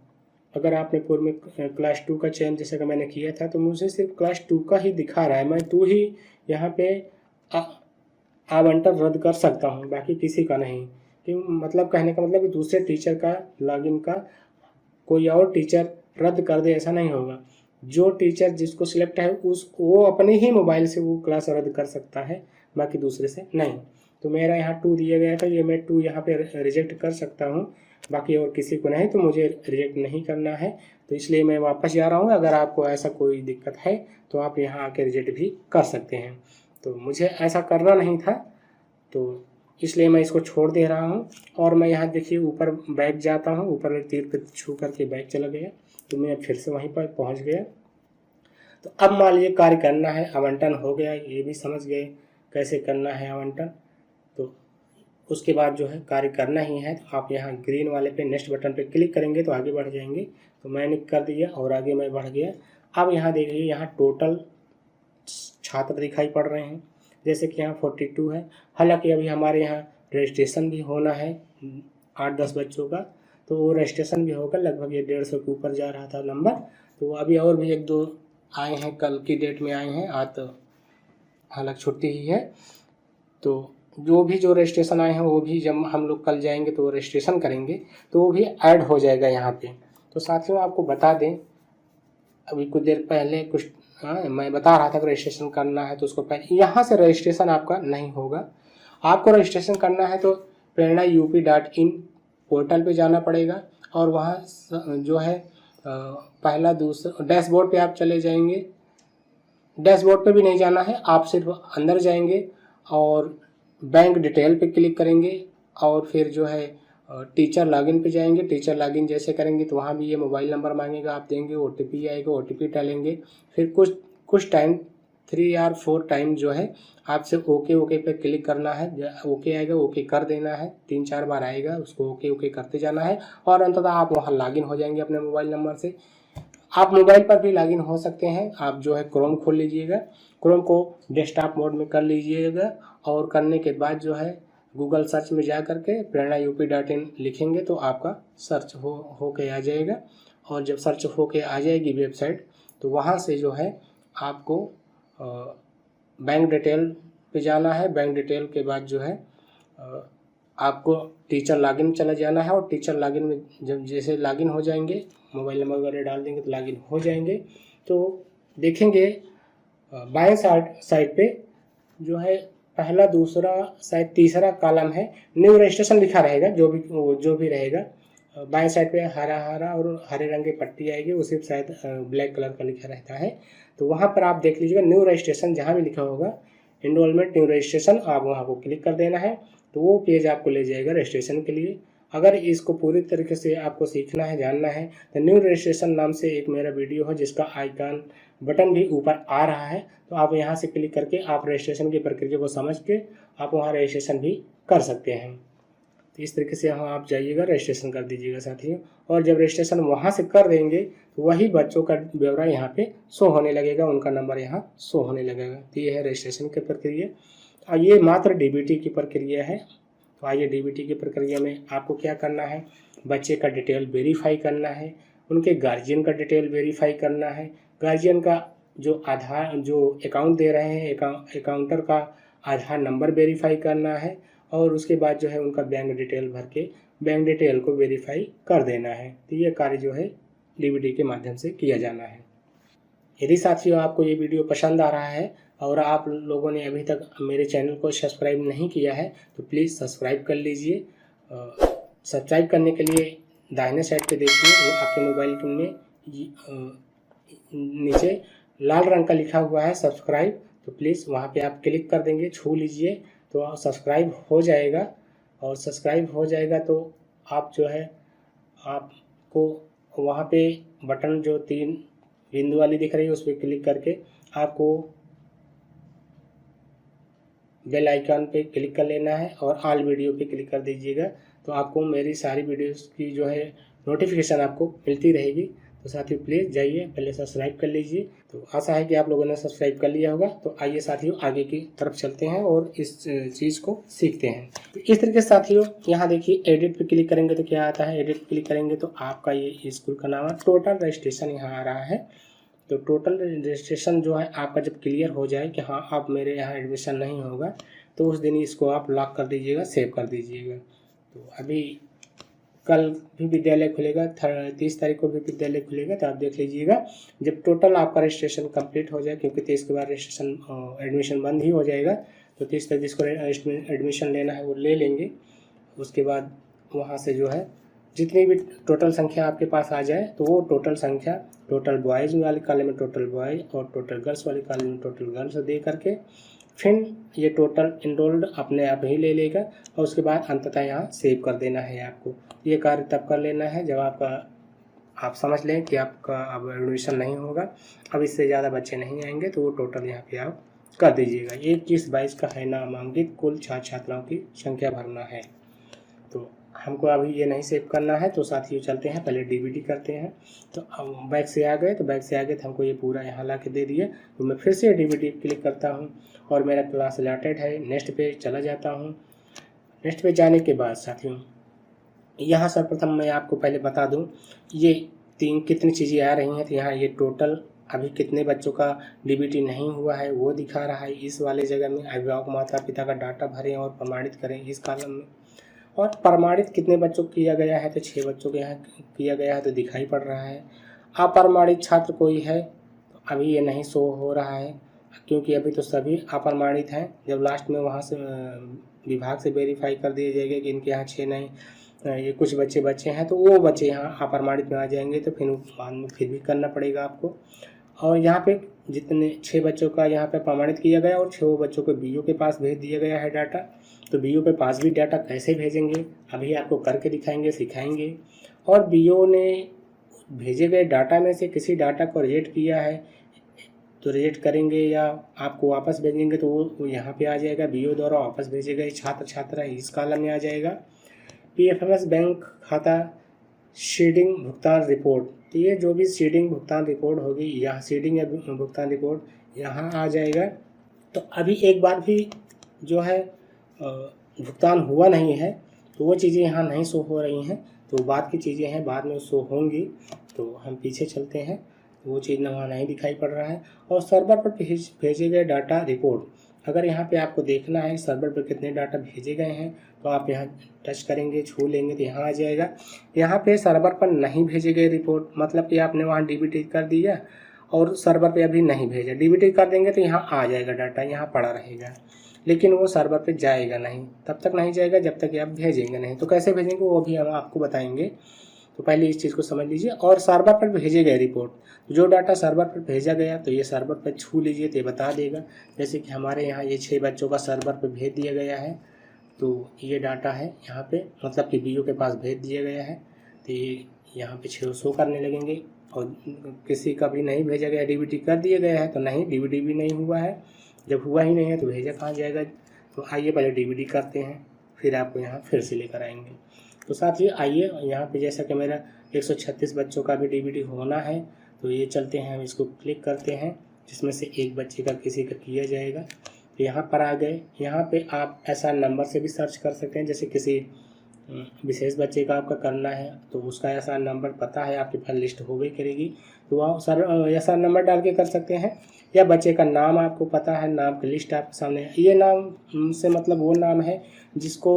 अगर आपने पूर्व में क्लास 2 का चयन जैसे कि मैंने किया था तो मुझे सिर्फ क्लास 2 का ही दिखा रहा है, मैं 2 ही यहाँ पे आवंटन रद्द कर सकता हूँ, बाकी किसी का नहीं। कि मतलब कहने का मतलब कि दूसरे टीचर का लॉगिन का कोई और टीचर रद्द कर दे ऐसा नहीं होगा। जो टीचर जिसको सिलेक्ट है वो अपने ही मोबाइल से वो क्लास रद्द कर सकता है, बाकी दूसरे से नहीं। तो मेरा यहाँ 2 दिया गया था, ये मैं 2 यहाँ पे रिजेक्ट कर सकता हूँ, बाकी और किसी को नहीं, तो मुझे रिजेक्ट नहीं करना है। तो इसलिए मैं वापस जा रहा हूँ। अगर आपको ऐसा कोई दिक्कत है तो आप यहाँ आके रिजेक्ट भी कर सकते हैं। तो मुझे ऐसा करना नहीं था तो इसलिए मैं इसको छोड़ दे रहा हूँ। और मैं यहाँ देखिए ऊपर बैक जाता हूँ, ऊपर तीर पे छू करके बैक चला गया, तो मैं फिर से वहीं पर पहुँच गया। तो अब मान लीजिए कार्य करना है, आवंटन हो गया, ये भी समझ गए कैसे करना है आवंटन। तो उसके बाद जो है कार्य करना ही है, तो आप यहाँ ग्रीन वाले पे नेक्स्ट बटन पे क्लिक करेंगे तो आगे बढ़ जाएंगे। तो मैंने कर दिया और आगे मैं बढ़ गया। अब यहाँ देखिए यहाँ टोटल छात्र दिखाई पड़ रहे हैं, जैसे कि यहाँ 42 है। हालांकि अभी हमारे यहाँ रजिस्ट्रेशन भी होना है 8-10 बच्चों का, तो वो रजिस्ट्रेशन भी होगा। लगभग ये 150 के ऊपर जा रहा था नंबर। तो अभी और भी 1-2 आए हैं, कल की डेट में आए हैं, आज तो हालांकि छुट्टी ही है। तो जो रजिस्ट्रेशन आए हैं वो भी जब हम लोग कल जाएंगे तो रजिस्ट्रेशन करेंगे तो वो भी ऐड हो जाएगा यहाँ पे। तो साथियों आपको बता दें अभी कुछ देर पहले कुछ मैं बता रहा था कि रजिस्ट्रेशन करना है, तो उसको पहले यहाँ से रजिस्ट्रेशन आपका नहीं होगा। आपको रजिस्ट्रेशन करना है तो prerna.up.in पोर्टल पे जाना पड़ेगा और वहाँ जो है पहला दूसरा डैशबोर्ड पे आप चले जाएंगे। डैशबोर्ड पे भी नहीं जाना है, आप सिर्फ अंदर जाएंगे और बैंक डिटेल पे क्लिक करेंगे और फिर जो है टीचर लॉगिन पे जाएंगे। टीचर लॉगिन जैसे करेंगे तो वहाँ भी ये मोबाइल नंबर मांगेगा, आप देंगे, OTP आएगा, OTP डालेंगे। फिर कुछ टाइम 3 या 4 टाइम जो है आपसे ओके पे क्लिक करना है। ओके आएगा, ओके कर देना है, 3-4 बार आएगा, उसको ओके करते जाना है और अंततः आप वहाँ लॉगिन हो जाएंगे अपने मोबाइल नंबर से। आप मोबाइल पर भी लॉगिन हो सकते हैं। आप जो है क्रोम खोल लीजिएगा, क्रोम को डेस्कटॉप मोड में कर लीजिएगा और करने के बाद जो है गूगल सर्च में जा करके prerna.up.in लिखेंगे तो आपका सर्च होके आ जाएगा। और जब सर्च होके आ जाएगी वेबसाइट तो वहाँ से जो है आपको बैंक डिटेल पे जाना है। बैंक डिटेल के बाद जो है आपको टीचर लॉगिन चला जाना है और टीचर लॉगिन में जब जैसे लॉगिन हो जाएंगे, मोबाइल नंबर वगैरह डाल देंगे तो लॉगिन हो जाएंगे। तो देखेंगे बाएं साइड पे जो है पहला दूसरा शायद तीसरा कॉलम है, न्यू रजिस्ट्रेशन लिखा रहेगा। जो भी रहेगा बाएं साइड पे हरा और हरे रंग की पट्टी आएगी, उसी पे शायद ब्लैक कलर का लिखा रहता है। तो वहाँ पर आप देख लीजिएगा न्यू रजिस्ट्रेशन, जहाँ भी लिखा होगा इनरोलमेंट न्यू रजिस्ट्रेशन, आप वहाँ को क्लिक कर देना है तो वो पेज आपको ले जाएगा रजिस्ट्रेशन के लिए। अगर इसको पूरी तरीके से आपको सीखना है, जानना है, तो न्यू रजिस्ट्रेशन नाम से एक मेरा वीडियो है जिसका आइकन बटन भी ऊपर आ रहा है, तो आप यहाँ से क्लिक करके आप रजिस्ट्रेशन की प्रक्रिया को समझ के आप वहाँ रजिस्ट्रेशन भी कर सकते हैं। तो इस तरीके से यहाँ आप जाइएगा, रजिस्ट्रेशन कर दीजिएगा साथियों। और जब रजिस्ट्रेशन वहाँ से कर देंगे तो वही बच्चों का ब्यौरा यहाँ पे शो होने लगेगा, उनका नंबर यहाँ शो होने लगेगा। तो ये है रजिस्ट्रेशन की प्रक्रिया और ये मात्र DBT की प्रक्रिया है। तो आइए DBT की प्रक्रिया में आपको क्या करना है, बच्चे का डिटेल वेरीफाई करना है, उनके गार्जियन का डिटेल वेरीफाई करना है, गार्जियन का जो आधार जो अकाउंट दे रहे हैं अकाउंटर का आधार नंबर वेरीफाई करना है और उसके बाद जो है उनका बैंक डिटेल भर के बैंक डिटेल को वेरीफाई कर देना है। तो ये कार्य जो है DBT के माध्यम से किया जाना है। यदि साथियों आपको ये वीडियो पसंद आ रहा है और आप लोगों ने अभी तक मेरे चैनल को सब्सक्राइब नहीं किया है तो प्लीज़ सब्सक्राइब कर लीजिए। सब्सक्राइब करने के लिए दाहिने साइड पे देखिए, आपके मोबाइल में नीचे लाल रंग का लिखा हुआ है सब्सक्राइब, तो प्लीज़ वहाँ पे आप क्लिक कर देंगे, छू लीजिए तो सब्सक्राइब हो जाएगा। और सब्सक्राइब हो जाएगा तो आप जो है आपको वहाँ पे बटन जो 3 बिंदु वाली दिख रही है उस पर क्लिक करके आपको बेल आइकन पे क्लिक कर लेना है और ऑल वीडियो पे क्लिक कर दीजिएगा। तो आपको मेरी सारी वीडियोस की जो है नोटिफिकेशन आपको मिलती रहेगी। तो साथियों प्लीज़ जाइए पहले सब्सक्राइब कर लीजिए। तो आशा है कि आप लोगों ने सब्सक्राइब कर लिया होगा। तो आइए साथियों आगे की तरफ चलते हैं और इस चीज़ को सीखते हैं। तो इस तरीके से साथियों यहाँ देखिए एडिट पे क्लिक करेंगे तो क्या आता है, एडिट पे क्लिक करेंगे तो आपका ये स्कूल का नाम है, टोटल रजिस्ट्रेशन यहाँ आ रहा है। तो टोटल रजिस्ट्रेशन जो है आपका जब क्लियर हो जाए कि हाँ आप मेरे यहाँ एडमिशन नहीं होगा तो उस दिन इसको आप लॉक कर दीजिएगा, सेव कर दीजिएगा। तो अभी कल भी विद्यालय खुलेगा, 30 तारीख को भी विद्यालय खुलेगा, तो आप देख लीजिएगा जब टोटल आपका रजिस्ट्रेशन कंप्लीट हो जाए, क्योंकि 30 के बाद रजिस्ट्रेशन एडमिशन बंद ही हो जाएगा। तो 30 तक जिसको एडमिशन लेना है वो ले लेंगे। उसके बाद वहाँ से जो है जितनी भी टोटल संख्या आपके पास आ जाए तो वो टोटल संख्या टोटल बॉयज़ वाले कॉलम में टोटल बॉय और टोटल गर्ल्स वाले कॉलम में टोटल गर्ल्स दे करके फिर ये टोटल इनरोल्ड अपने आप ही ले लेगा और उसके बाद अंततः यहाँ सेव कर देना है। आपको ये कार्य तब कर लेना है जब आप समझ लें कि आपका अब एडमिशन नहीं होगा, अब इससे ज़्यादा बच्चे नहीं आएंगे, तो वो टोटल यहाँ पे आप कर दीजिएगा। 21-22 का है नामांकित कुल छात्र छात्राओं की संख्या भरना है। तो हमको अभी ये नहीं सेव करना है, तो साथियों चलते हैं पहले DBT करते हैं। तो अब बैक से आ गए तो हमको ये पूरा यहाँ ला के दे दिया। तो मैं फिर से DBT क्लिक करता हूँ और मेरा क्लास अलॉटेड है, नेक्स्ट पे चला जाता हूँ। नेक्स्ट पे जाने के बाद साथियों यहाँ सर्वप्रथम मैं आपको पहले बता दूँ ये कितनी चीज़ें आ रही हैं। तो यहाँ ये टोटल अभी कितने बच्चों का DBT नहीं हुआ है वो दिखा रहा है। इस वाले जगह में अभिभावक माता पिता का डाटा भरें और प्रमाणित करें इस कॉलम में। और प्रमाणित कितने बच्चों को किया गया है, तो 6 बच्चों के यहाँ किया गया है तो दिखाई पड़ रहा है। अप्रमाणित छात्र कोई है तो अभी ये नहीं शो हो रहा है, क्योंकि अभी तो सभी अप्रमाणित हैं। जब लास्ट में वहाँ से विभाग से वेरीफाई कर दिया जाएगा कि इनके यहाँ 6 नहीं ये कुछ बच्चे हैं, तो वो बच्चे यहाँ अप्रमाणित में आ जाएंगे, तो फिर बाद में फिर भी करना पड़ेगा आपको। और यहाँ पे जितने 6 बच्चों का यहाँ पे प्रमाणित किया गया और 6 बच्चों को बीओ के पास भेज दिया गया है डाटा। तो बीओ के पास भी डाटा कैसे भेजेंगे अभी आपको करके दिखाएंगे, सिखाएंगे। और बीओ ने भेजे गए डाटा में से किसी डाटा को रिजेक्ट किया है तो रिजेक्ट करेंगे या आपको वापस भेजेंगे, तो वो यहाँ पे आ जाएगा। बीओ द्वारा वापस भेजे गए छात्र छात्रा इस कॉलम में आ जाएगा। पीएफएमएस बैंक खाता सीडिंग भुगतान रिपोर्ट, तो ये जो भी सीडिंग भुगतान रिपोर्ट होगी यहाँ सीडिंग या भुगतान रिपोर्ट यहाँ आ जाएगा। तो अभी एक बार भी जो है भुगतान हुआ नहीं है तो वो चीज़ें यहाँ नहीं शो हो रही हैं, तो बाद की चीज़ें हैं, बाद में शो होंगी। तो हम पीछे चलते हैं, वो चीज़ वहाँ नहीं दिखाई पड़ रहा है। और सर्वर पर भेजे गए डाटा रिपोर्ट, अगर यहाँ पे आपको देखना है सर्वर पर कितने डाटा भेजे गए हैं तो आप यहाँ टच करेंगे, छू लेंगे तो यहाँ आ जाएगा। यहाँ पे सर्वर पर नहीं भेजे गए रिपोर्ट, मतलब कि आपने वहाँ डीबीटी कर दिया और सर्वर पे अभी नहीं भेजा, डीबीटी कर देंगे तो यहाँ आ जाएगा डाटा, यहाँ पड़ा रहेगा, लेकिन वो सर्वर पे जाएगा नहीं, तब तक नहीं जाएगा जब तक कि आप भेजेंगे नहीं। तो कैसे भेजेंगे वो भी हम आपको बताएंगे, तो पहले इस चीज़ को समझ लीजिए। और सर्वर पर भेजे गए रिपोर्ट, जो डाटा सर्वर पर भेजा गया तो ये सर्वर पर छू लीजिए तो ये बता देगा। जैसे कि हमारे यहाँ ये 6 बच्चों का सर्वर पर भेज दिया गया है, तो ये डाटा है यहाँ पे, मतलब कि बीओ के पास भेज दिया गया है, तो ये यहाँ पे 6 शो करने लगेंगे। और किसी का भी नहीं भेजा गया, डीबीटी कर दिया गया है तो नहीं, डीबीटी भी नहीं हुआ है। जब हुआ ही नहीं है तो भेजा कहाँ जाएगा। तो आइए पहले डीबीटी करते हैं, फिर आपको यहाँ फिर से लेकर आएंगे। तो साथ ही आइए यहाँ पे जैसा कि मेरा 136 बच्चों का भी डीबीटी होना है, तो ये चलते हैं, हम इसको क्लिक करते हैं, जिसमें से एक बच्चे का किसी का किया जाएगा। तो यहाँ पर आ गए। यहाँ पे आप ऐसा नंबर से भी सर्च कर सकते हैं, जैसे किसी विशेष बच्चे का आपका करना है तो उसका ऐसा नंबर पता है, आपके पास लिस्ट हो गई करेगी तो वहाँ सर ऐसा नंबर डाल के कर सकते हैं। या बच्चे का नाम आपको पता है, नाम की लिस्ट आपके सामने है। ये नाम से मतलब वो नाम है जिसको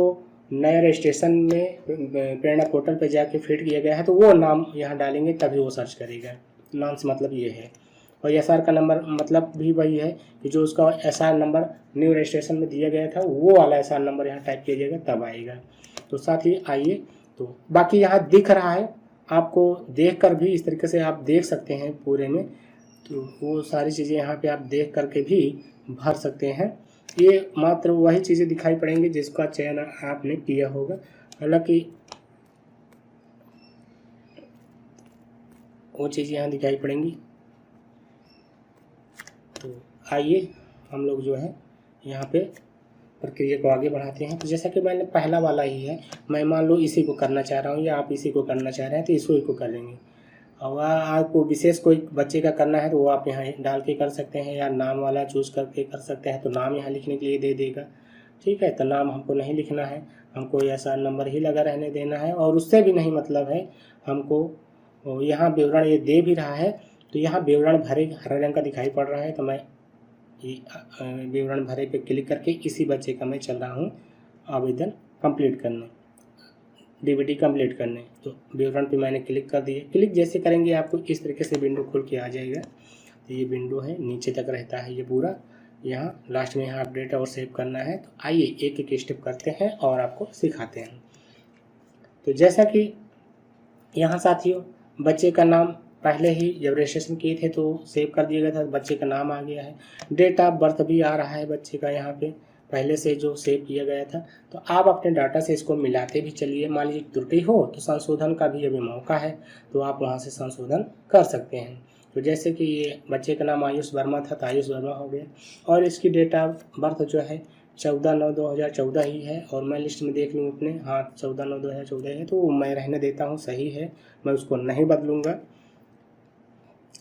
नया रजिस्ट्रेशन में प्रेरणा पोर्टल पे जाके फिट किया गया है, तो वो नाम यहाँ डालेंगे तभी वो सर्च करेगा। नाम से मतलब ये है। और एसआर का नंबर मतलब भी वही है कि जो उसका एसआर नंबर न्यू रजिस्ट्रेशन में दिया गया था वो वाला एसआर नंबर यहाँ टाइप किया जाएगा तब आएगा। तो साथ ही आइए, तो बाकी यहाँ दिख रहा है आपको, देख कर भी इस तरीके से आप देख सकते हैं पूरे में, तो वो सारी चीज़ें यहाँ पे आप देख करके भी भर सकते हैं। ये मात्र वही चीज़ें दिखाई पड़ेंगी जिसका चयन आपने किया होगा, हालांकि वो चीज़ें यहाँ दिखाई पड़ेंगी। तो आइए हम लोग जो है यहाँ पे प्रक्रिया को आगे बढ़ाते हैं। तो जैसा कि मैंने पहला वाला ही है, मैं मान लो इसी को करना चाह रहा हूँ या आप इसी को करना चाह रहे हैं तो इसको को करेंगे। और आपको विशेष कोई बच्चे का करना है तो वो आप यहाँ डाल के कर सकते हैं, या नाम वाला चूज़ करके कर सकते हैं, तो नाम यहाँ लिखने के लिए दे देगा। ठीक है, तो नाम हमको नहीं लिखना है, हमको ऐसा नंबर ही लगा रहने देना है, और उससे भी नहीं मतलब है हमको। यहाँ विवरण ये दे भी रहा है, तो यहाँ विवरण भरे हरे रंग का दिखाई पड़ रहा है, तो मैं विवरण भरे पे क्लिक करके इसी बच्चे का मैं चल रहा हूँ आवेदन कंप्लीट करने, डीबीटी कंप्लीट करने। तो विवरण पे मैंने क्लिक कर दिया। क्लिक जैसे करेंगे आपको इस तरीके से विंडो खुल के आ जाएगा। तो ये विंडो है, नीचे तक रहता है ये पूरा, यहाँ लास्ट में यहाँ अपडेट और सेव करना है। तो आइए एक एक स्टेप करते हैं और आपको सिखाते हैं। तो जैसा कि यहाँ साथियों बच्चे का नाम पहले ही जब रजिस्ट्रेशन किए थे तो सेव कर दिया गया था, बच्चे का नाम आ गया है, डेट ऑफ बर्थ भी आ रहा है बच्चे का यहाँ पे पहले से जो सेव किया गया था। तो आप अपने डाटा से इसको मिलाते भी चलिए, मान लीजिए त्रुटि हो तो संशोधन का भी अभी मौका है, तो आप वहाँ से संशोधन कर सकते हैं। तो जैसे कि ये बच्चे का नाम आयुष वर्मा था तो आयुष वर्मा हो गया, और इसकी डेट ऑफ बर्थ जो है 14/9/2014 ही है, और मैं लिस्ट में देख लूँ अपने, हाँ 14/9/2014 है, तो मैं रहने देता हूँ, सही है, मैं उसको नहीं बदलूँगा।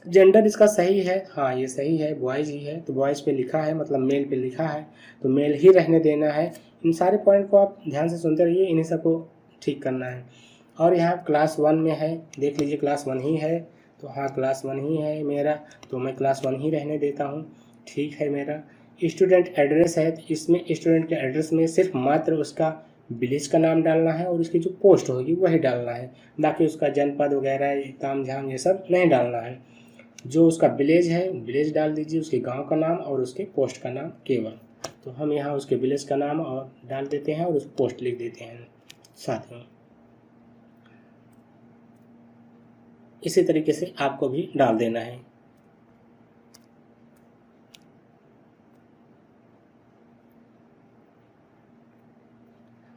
जेंडर इसका सही है, हाँ ये सही है, बॉयज़ ही है, तो बॉयज़ पे लिखा है मतलब मेल पे लिखा है तो मेल ही रहने देना है। इन सारे पॉइंट को आप ध्यान से सुनते रहिए, इन्हीं सबको ठीक करना है। और यहाँ क्लास 1 में है, देख लीजिए क्लास 1 ही है, तो हाँ क्लास 1 ही है मेरा, तो मैं क्लास 1 ही रहने देता हूँ, ठीक है। मेरा स्टूडेंट एड्रेस है, तो इसमें स्टूडेंट के एड्रेस में सिर्फ मात्र उसका विलेज का नाम डालना है और उसकी जो पोस्ट होगी वही डालना है, बाकी उसका जनपद वगैरह ताम झाम ये सब नहीं डालना है। जो उसका विलेज है विलेज डाल दीजिए, उसके गांव का नाम और उसके पोस्ट का नाम केवल। तो हम यहाँ उसके विलेज का नाम और डाल देते हैं और उस पोस्ट लिख देते हैं साथ में। इसी तरीके से आपको भी डाल देना है।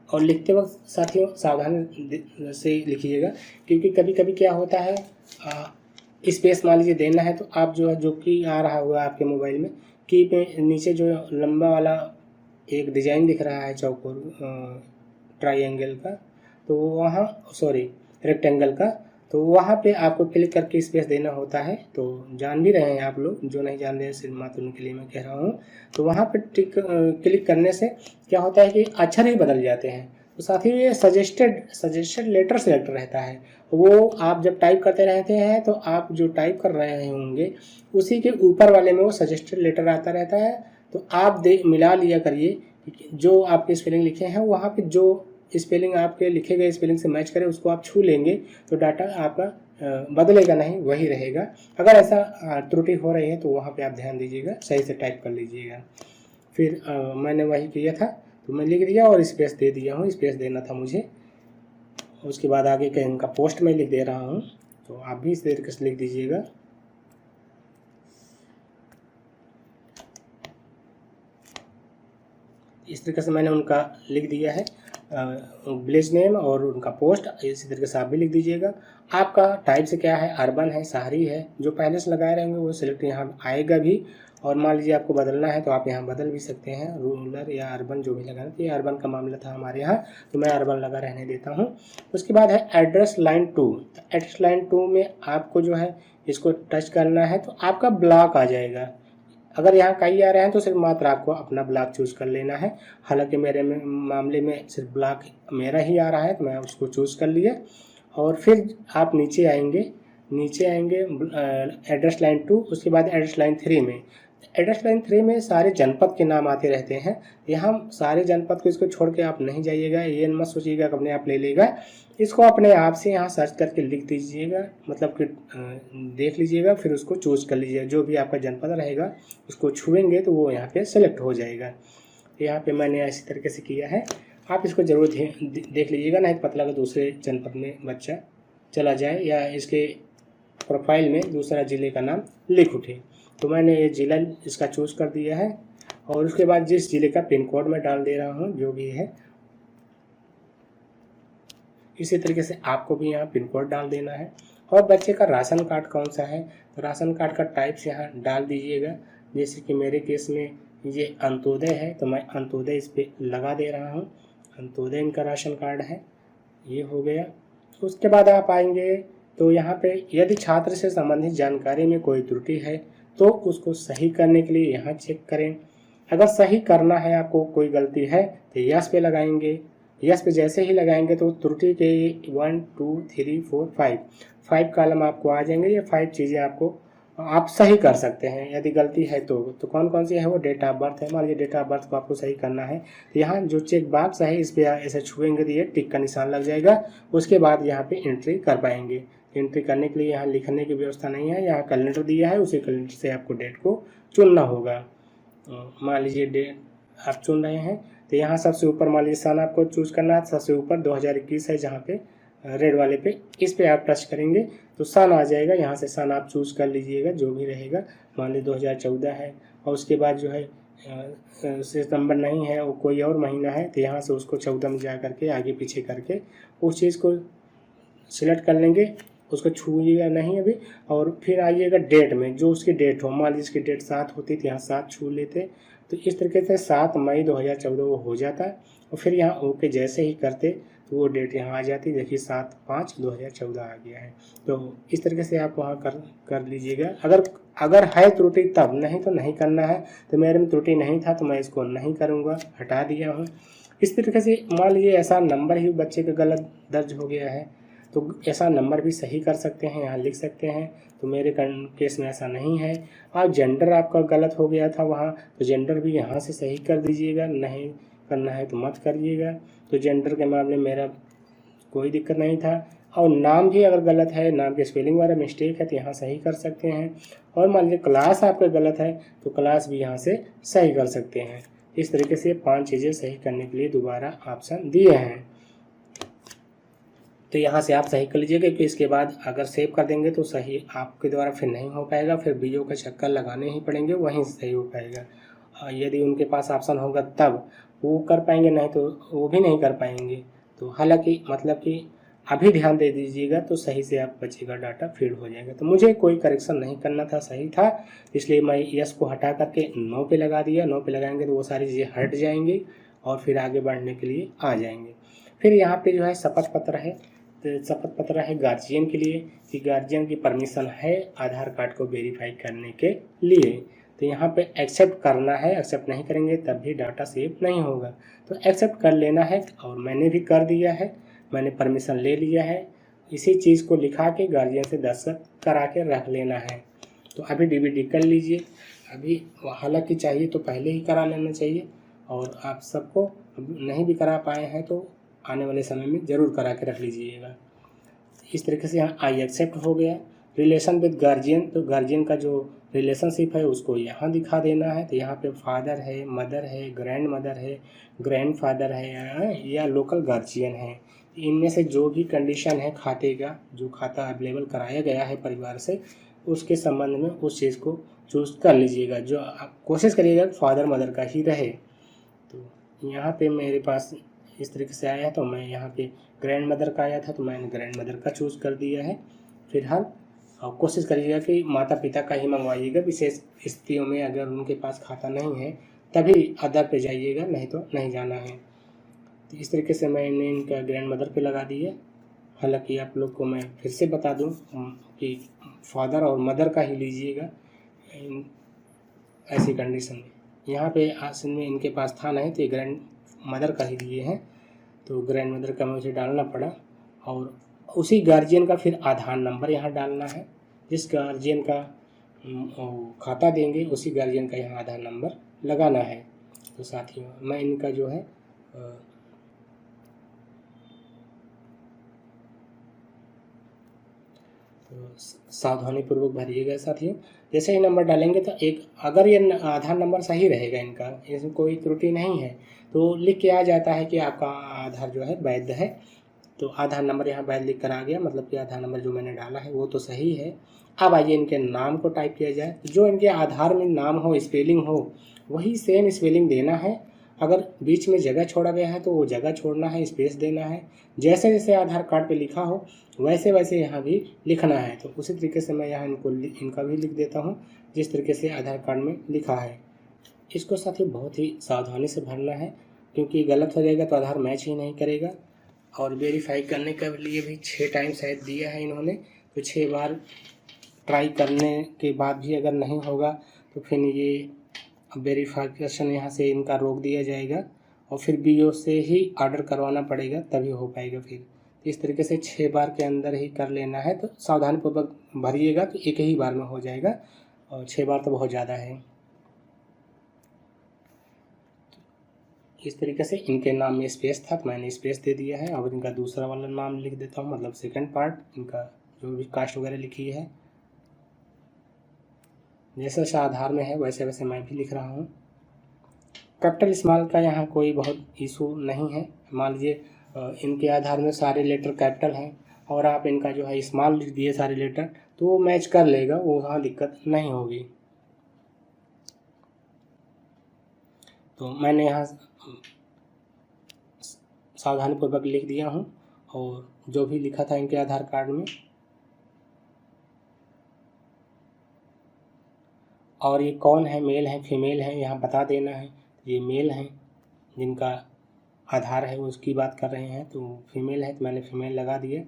और लिखते वक्त साथियों सावधानी से लिखिएगा, क्योंकि कभी कभी क्या होता है स्पेस मान लीजिए देना है तो आप जो है जो की आ रहा होगा आपके मोबाइल में, की पे नीचे जो लंबा वाला एक डिजाइन दिख रहा है चौकोर ट्रायंगल का, तो वहाँ सॉरी रेक्टेंगल का, तो वहाँ पे आपको क्लिक करके स्पेस देना होता है। तो जान भी रहे हैं आप लोग, जो नहीं जान रहे हैं सिर्फ मात्र उनके लिए मैं कह रहा हूँ। तो वहाँ पे क्लिक करने से क्या होता है कि अक्षर ही बदल जाते हैं। तो साथ ही ये सजेस्टेड लेटर सेलेक्ट रहता है, वो आप जब टाइप करते रहते हैं तो आप जो टाइप कर रहे होंगे उसी के ऊपर वाले में वो सजेस्टेड लेटर आता रहता है। तो आप मिला लिया करिए, जो आपके स्पेलिंग लिखे हैं वहाँ पे जो स्पेलिंग आपके लिखे गए स्पेलिंग से मैच करे उसको आप छू लेंगे तो डाटा आपका बदलेगा नहीं, वही रहेगा। अगर ऐसा त्रुटि हो रही है तो वहाँ पे आप ध्यान दीजिएगा, सही से टाइप कर लीजिएगा। फिर मैंने वही किया था, तो मैं लिख दिया और स्पेस दे दिया हूँ, स्पेस देना था मुझे। उसके बाद आगे का इनका पोस्ट में लिख दे रहा हूँ, तो आप भी इस तरीके से लिख दीजिएगा। इस तरीके से मैंने उनका लिख दिया है विलेज नेम और उनका पोस्ट, इसी तरीके से आप भी लिख दीजिएगा। आपका टाइप से क्या है, अर्बन है, शहरी है, जो पहले से लगाए रहेंगे वो सिलेक्ट यहाँ आएगा भी। और मान लीजिए आपको बदलना है तो आप यहाँ बदल भी सकते हैं, रूरल या अर्बन जो भी लगाना। तो ये अर्बन का मामला था हमारे यहाँ, तो मैं अर्बन लगा रहने देता हूँ। उसके बाद है एड्रेस लाइन 2। एड्रेस लाइन 2 में आपको जो है इसको टच करना है तो आपका ब्लॉक आ जाएगा। अगर यहाँ कई आ रहे हैं तो सिर्फ मात्र आपको अपना ब्लॉक चूज कर लेना है। हालांकि मेरे मामले में सिर्फ ब्लॉक मेरा ही आ रहा है तो मैं उसको चूज कर लिया। और फिर आप नीचे आएंगे एड्रेस लाइन 2, उसके बाद एड्रेस लाइन 3 में। एड्रेस लाइन 3 में सारे जनपद के नाम आते रहते हैं। यहाँ सारे जनपद को इसको छोड़ के आप नहीं जाइएगा, ये मत सोचिएगा कि अपने आप ले लेगा। इसको अपने आप से यहाँ सर्च करके लिख दीजिएगा, मतलब कि देख लीजिएगा, फिर उसको चूज कर लीजिएगा। जो भी आपका जनपद रहेगा उसको छुएंगे तो वो यहाँ पे सेलेक्ट हो जाएगा। यहाँ पे मैंने इसी तरीके से किया है, आप इसको जरूर देख लीजिएगा, नहीं पता लगा दूसरे जनपद में बच्चा चला जाए या इसके प्रोफाइल में दूसरा ज़िले का नाम लिख उठे। तो मैंने ये ज़िला इसका चूज़ कर दिया है और उसके बाद जिस ज़िले का पिन कोड मैं डाल दे रहा हूँ जो भी है, इसी तरीके से आपको भी यहाँ पिन कोड डाल देना है। और बच्चे का राशन कार्ड कौन सा है तो राशन कार्ड का टाइप्स यहाँ डाल दीजिएगा। जैसे कि मेरे केस में ये अंत्योदय है तो मैं अंत्योदय इस पर लगा दे रहा हूँ, अंत्योदय इनका राशन कार्ड है, ये हो गया। उसके बाद आप आएंगे तो यहाँ पे यदि छात्र से संबंधित जानकारी में कोई त्रुटि है तो उसको सही करने के लिए यहाँ चेक करें। अगर सही करना है, आपको कोई गलती है तो यस पे लगाएंगे। यस पे जैसे ही लगाएंगे तो त्रुटि के 1 2 3 4 5 कॉलम आपको आ जाएंगे। ये 5 चीज़ें आपको आप सही कर सकते हैं। यदि गलती है तो कौन कौन सी है, वो डेट ऑफ बर्थ है। मान लीजिए डेट ऑफ बर्थ को आपको सही करना है तो यहाँ जो चेक बॉक्स है इस पर ऐसे छुएंगे तो ये टिक का निशान लग जाएगा। उसके बाद यहाँ पे एंट्री कर पाएंगे। एंट्री करने के लिए यहाँ लिखने की व्यवस्था नहीं है, यहाँ कैलेंडर दिया है, उसी कैलेंडर से आपको डेट को चुनना होगा। मान लीजिए डेट आप चुन रहे हैं तो यहाँ सबसे ऊपर मान लीजिए सन आपको चूज करना है, सबसे ऊपर 2021 है जहाँ पे रेड वाले पे, इस पे आप टच करेंगे तो सन आ जाएगा। यहाँ से सन आप चूज कर लीजिएगा जो भी रहेगा। मान लीजिए 2014 है और उसके बाद जो है सितंबर नहीं है वो कोई और महीना है तो यहाँ से उसको 14 में जा करके आगे पीछे करके उस चीज़ को सिलेक्ट कर लेंगे, उसको छूइएगा नहीं अभी। और फिर आइएगा डेट में, जो उसकी डेट हो, मान लीजिए इसकी डेट 7 होती तो यहाँ 7 छू लेते। तो इस तरीके से 7 मई 2014 वो हो जाता है। और फिर यहाँ ओके जैसे ही करते तो वो डेट यहाँ आ जाती, देखिए 7/5/2014 आ गया है। तो इस तरीके से आप वहाँ कर लीजिएगा। अगर है त्रुटि तब, नहीं तो नहीं करना है। तो मेरे में त्रुटि नहीं था तो मैं इसको नहीं करूँगा, हटा दिया हूँ। इस तरीके से मान लीजिए ऐसा नंबर ही बच्चे का गलत दर्ज हो गया है तो ऐसा नंबर भी सही कर सकते हैं, यहाँ लिख सकते हैं। तो मेरे केस में ऐसा नहीं है। और जेंडर आपका गलत हो गया था वहाँ, तो जेंडर भी यहाँ से सही कर दीजिएगा। नहीं करना है तो मत करिएगा। तो जेंडर के मामले में मेरा कोई दिक्कत नहीं था। और नाम भी अगर गलत है, नाम के स्पेलिंग वगैरह मिस्टेक है तो यहाँ सही कर सकते हैं। और मान लीजिए क्लास आपका गलत है तो क्लास भी यहाँ से सही कर सकते हैं। इस तरीके से 5 चीज़ें सही करने के लिए दोबारा ऑप्शन दिए हैं। तो यहाँ से आप सही कर लीजिएगा, क्योंकि इसके बाद अगर सेव कर देंगे तो सही आपके द्वारा फिर नहीं हो पाएगा, फिर बीओ का चक्कर लगाने ही पड़ेंगे, वहीं से सही हो पाएगा। यदि उनके पास ऑप्शन होगा तब वो कर पाएंगे, नहीं तो वो भी नहीं कर पाएंगे। तो हालांकि मतलब कि अभी ध्यान दे दीजिएगा तो सही से आप बच्चे का डाटा फीड हो जाएगा। तो मुझे कोई करेक्शन नहीं करना था, सही था, इसलिए मैं यस को हटा करके 9 पे लगा दिया। 9 पे लगाएंगे तो वो सारी चीज़ें हट जाएंगी और फिर आगे बढ़ने के लिए आ जाएंगे। फिर यहाँ पे जो है शपथ पत्र है, तो शपथ पत्र है गार्जियन के लिए कि गार्जियन की परमिशन है आधार कार्ड को वेरीफाई करने के लिए। तो यहाँ पे एक्सेप्ट करना है, एक्सेप्ट नहीं करेंगे तब भी डाटा सेव नहीं होगा। तो एक्सेप्ट कर लेना है और मैंने भी कर दिया है, मैंने परमिशन ले लिया है। इसी चीज़ को लिखा के गार्जियन से दस्तखत करा के रख लेना है। तो अभी डीबीटी कर लीजिए। अभी हालांकि चाहिए तो पहले ही करा लेना चाहिए, और आप सबको नहीं भी करा पाए हैं तो आने वाले समय में ज़रूर करा के रख लीजिएगा। इस तरीके से यहाँ आई एक्सेप्ट हो गया। रिलेशन विद गार्जियन, तो गार्जियन का जो रिलेशनशिप है उसको यहाँ दिखा देना है। तो यहाँ पे फादर है, मदर है, ग्रैंड मदर है, ग्रैंड फादर है या लोकल गार्जियन है। इनमें से जो भी कंडीशन है खाते का, जो खाता अवेलेबल कराया गया है परिवार से, उसके संबंध में उस चीज़ को चूज़ कर लीजिएगा। जो आप कोशिश करिएगा फादर मदर का ही रहे। तो यहाँ पे मेरे पास इस तरीके से आया है, तो मैं यहाँ पे ग्रैंड मदर का आया था तो मैंने ग्रैंड मदर का चूज़ कर दिया है। फिलहाल कोशिश करिएगा कि माता पिता का ही मंगवाइएगा। विशेष स्थितियों में अगर उनके पास खाता नहीं है तभी अदर पे जाइएगा, नहीं तो नहीं जाना है। तो इस तरीके से मैंने इनका ग्रैंड मदर पे लगा दिया। हालांकि आप लोग को मैं फिर से बता दूं कि फादर और मदर का ही लीजिएगा ऐसी कंडीशन में। यहाँ पे आसन में इनके पास था नहीं तो ग्रैंड मदर का ही लिए हैं, तो ग्रैंड मदर का मुझे डालना पड़ा। और उसी गार्जियन का फिर आधार नंबर यहाँ डालना है। जिस गार्जियन का खाता देंगे उसी गार्जियन का यहाँ आधार नंबर लगाना है। तो साथियों मैं इनका जो है तो सावधानीपूर्वक भरिएगा साथियों। जैसे ही नंबर डालेंगे तो एक अगर ये आधार नंबर सही रहेगा, इनका इसमें कोई त्रुटि नहीं है, तो लिख के आ जाता है कि आपका आधार जो है वैध है। तो आधार नंबर यहाँ वैध लिख कर आ गया, मतलब कि आधार नंबर जो मैंने डाला है वो तो सही है। अब आइए इनके नाम को टाइप किया जाए। जो इनके आधार में नाम हो, स्पेलिंग हो, वही सेम स्पेलिंग देना है। अगर बीच में जगह छोड़ा गया है तो वो जगह छोड़ना है, स्पेस देना है। जैसे जैसे आधार कार्ड पे लिखा हो वैसे वैसे यहाँ भी लिखना है। तो उसी तरीके से मैं यहाँ इनका भी लिख देता हूँ जिस तरीके से आधार कार्ड में लिखा है। इसको साथ ही बहुत ही सावधानी से भरना है, क्योंकि गलत हो जाएगा तो आधार मैच ही नहीं करेगा। और वेरीफाई करने के लिए भी 6 टाइम शायद दिया है इन्होंने, तो 6 बार ट्राई करने के बाद भी अगर नहीं होगा तो फिर ये वेरीफिकेशन यहाँ से इनका रोक दिया जाएगा और फिर बीओ से ही ऑर्डर करवाना पड़ेगा तभी हो पाएगा। फिर इस तरीके से 6 बार के अंदर ही कर लेना है। तो सावधानीपूर्वक भरिएगा तो एक ही बार में हो जाएगा, और 6 बार तो बहुत ज़्यादा है। इस तरीके से इनके नाम में स्पेस था तो मैंने स्पेस दे दिया है। अब इनका दूसरा वाला नाम लिख देता हूँ, मतलब सेकंड पार्ट इनका जो भी कास्ट वगैरह लिखी है जैसे जैसे आधार में है वैसे वैसे मैं भी लिख रहा हूँ। कैपिटल स्मॉल का यहाँ कोई बहुत इशू नहीं है। मान लीजिए इनके आधार में सारे लेटर कैपिटल हैं और आप इनका जो है स्मॉल लिख दिए सारे लेटर, तो वो मैच कर लेगा, वो वहाँ दिक्कत नहीं होगी। तो मैंने यहाँ सावधानीपूर्वक लिख दिया हूँ और जो भी लिखा था इनके आधार कार्ड में। और ये कौन है, मेल है फीमेल है, यहाँ बता देना है। ये मेल हैं जिनका आधार है वो उसकी बात कर रहे हैं, तो फीमेल है तो मैंने फीमेल लगा दिया।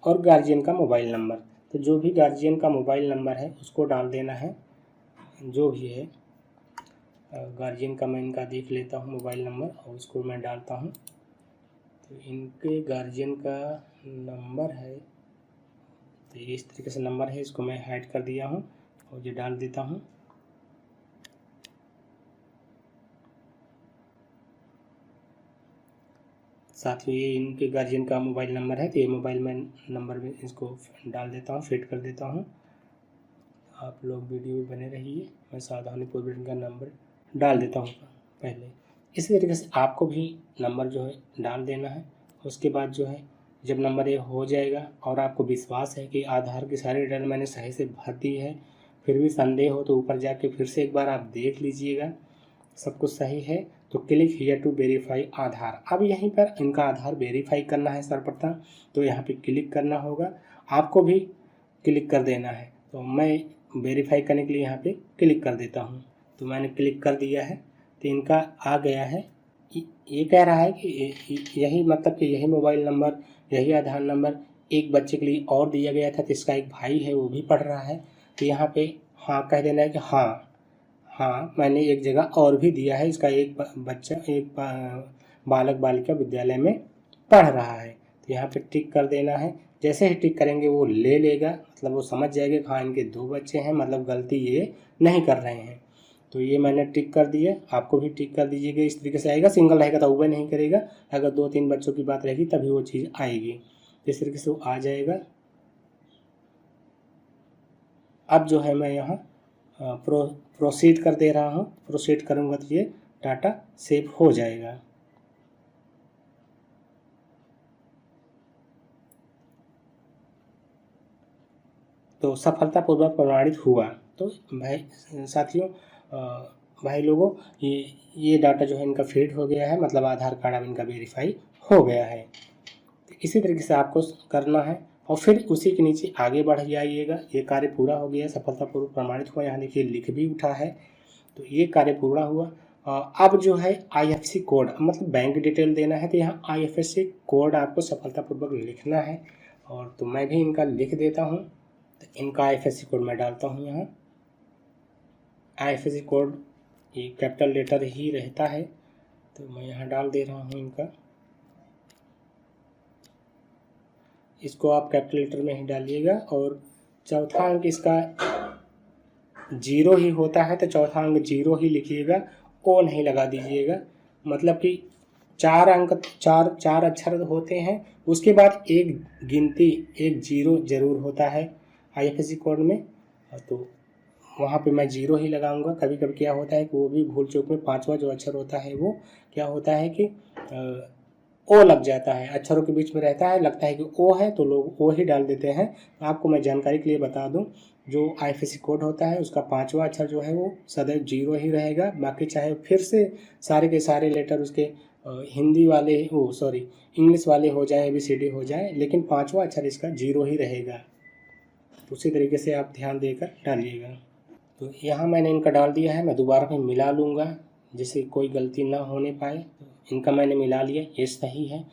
और गार्जियन का मोबाइल नंबर, तो जो भी गार्जियन का मोबाइल नंबर है उसको डाल देना है जो भी है। गार्जियन का मैं इनका देख लेता हूँ मोबाइल नंबर और उसको मैं डालता हूँ। तो इनके गार्जियन का नंबर है, तो इस तरीके से नंबर है, इसको मैं हाइड कर दिया हूँ और ये डाल देता हूँ। साथ ही ये इनके गार्जियन का मोबाइल नंबर है, तो ये मोबाइल में नंबर में इसको डाल देता हूँ, फिट कर देता हूँ। आप लोग वीडियो में बने रहिए, मैं सावधानीपूर्वक इनका नंबर डाल देता हूँ पहले। इसी तरीके से आपको भी नंबर जो है डाल देना है। उसके बाद जो है जब नंबर ये हो जाएगा और आपको विश्वास है कि आधार की सारी डिटेल मैंने सही से भर दी है, फिर भी संदेह हो तो ऊपर जाके फिर से एक बार आप देख लीजिएगा सब कुछ सही है, तो क्लिक हियर टू वेरीफाई आधार। अब यहीं पर इनका आधार वेरीफाई करना है सर्वप्रथम, तो यहाँ पे क्लिक करना होगा, आपको भी क्लिक कर देना है। तो मैं वेरीफाई करने के लिए यहाँ पे क्लिक कर देता हूँ। तो मैंने क्लिक कर दिया है, तो इनका आ गया है। ये कह रहा है कि यही मतलब कि यही मोबाइल नंबर, यही आधार नंबर एक बच्चे के लिए और दिया गया था, तो इसका एक भाई है वो भी पढ़ रहा है, तो यहाँ पे हाँ कह देना है कि हाँ मैंने एक जगह और भी दिया है, इसका एक बच्चा एक बालक बालिका विद्यालय में पढ़ रहा है, तो यहाँ पे टिक कर देना है। जैसे ही टिक करेंगे वो ले लेगा, मतलब वो समझ जाएगा कि हाँ इनके 2 बच्चे हैं, मतलब गलती ये नहीं कर रहे हैं। तो ये मैंने टिक कर दिया, आपको भी टिक कर दीजिएगा। इस तरीके से आएगा, सिंगल रहेगा तो वो नहीं करेगा, अगर 2-3 बच्चों की बात रहेगी तभी वो चीज़ आएगी। इस तरीके से वो आ जाएगा। अब जो है मैं यहाँ प्रोसीड कर दे रहा हूँ। प्रोसीड करूँगा तो ये डाटा सेव हो जाएगा। तो सफलतापूर्वक प्रमाणित हुआ। तो भाई साथियों, भाई लोगों, ये डाटा जो है इनका फीड हो गया है, मतलब आधार कार्ड अब इनका वेरीफाई हो गया है। तो इसी तरीके से आपको करना है और फिर उसी के नीचे आगे बढ़ जाइएगा। ये कार्य पूरा हो गया, सफलतापूर्वक प्रमाणित हुआ। यहाँ देखिए लिख भी उठा है, तो ये कार्य पूरा हुआ। अब जो है IFSC कोड, मतलब बैंक डिटेल देना है, तो यहाँ IFSC कोड आपको सफलतापूर्वक लिखना है। और तो मैं भी इनका लिख देता हूँ, तो इनका IFSC कोड मैं डालता हूँ यहाँ। IFSC कोड ये कैपिटल लेटर ही रहता है, तो मैं यहाँ डाल दे रहा हूँ इनका। इसको आप कैपिटल लेटर में ही डालिएगा। और चौथा अंक इसका 0 ही होता है, तो चौथा अंक 0 ही लिखिएगा, ओ नहीं लगा दीजिएगा। मतलब कि 4 अंक, चार अक्षर होते हैं, उसके बाद एक गिनती, एक 0 जरूर होता है IFSC कोड में, तो वहाँ पे मैं 0 ही लगाऊंगा। कभी कभी क्या होता है कि वो भी भूल चूक में 5वां जो अक्षर होता है वो क्या होता है कि ओ लग जाता है, अक्षरों के बीच में रहता है, लगता है कि ओ है तो लोग ओ ही डाल देते हैं। आपको मैं जानकारी के लिए बता दूं, जो IFSC कोड होता है उसका 5वां अक्षर जो है वो सदैव 0 ही रहेगा। बाकी चाहे फिर से सारे के सारे लेटर उसके हिंदी वाले इंग्लिश वाले हो जाए, ABCD हो जाए, लेकिन 5वां अक्षर इसका 0 ही रहेगा। उसी तरीके से आप ध्यान देकर डालिएगा। तो यहाँ मैंने इनका डाल दिया है, मैं दोबारा में मिला लूँगा जिससे कोई गलती ना होने पाए। तो इनका मैंने मिला लिया, ये सही है।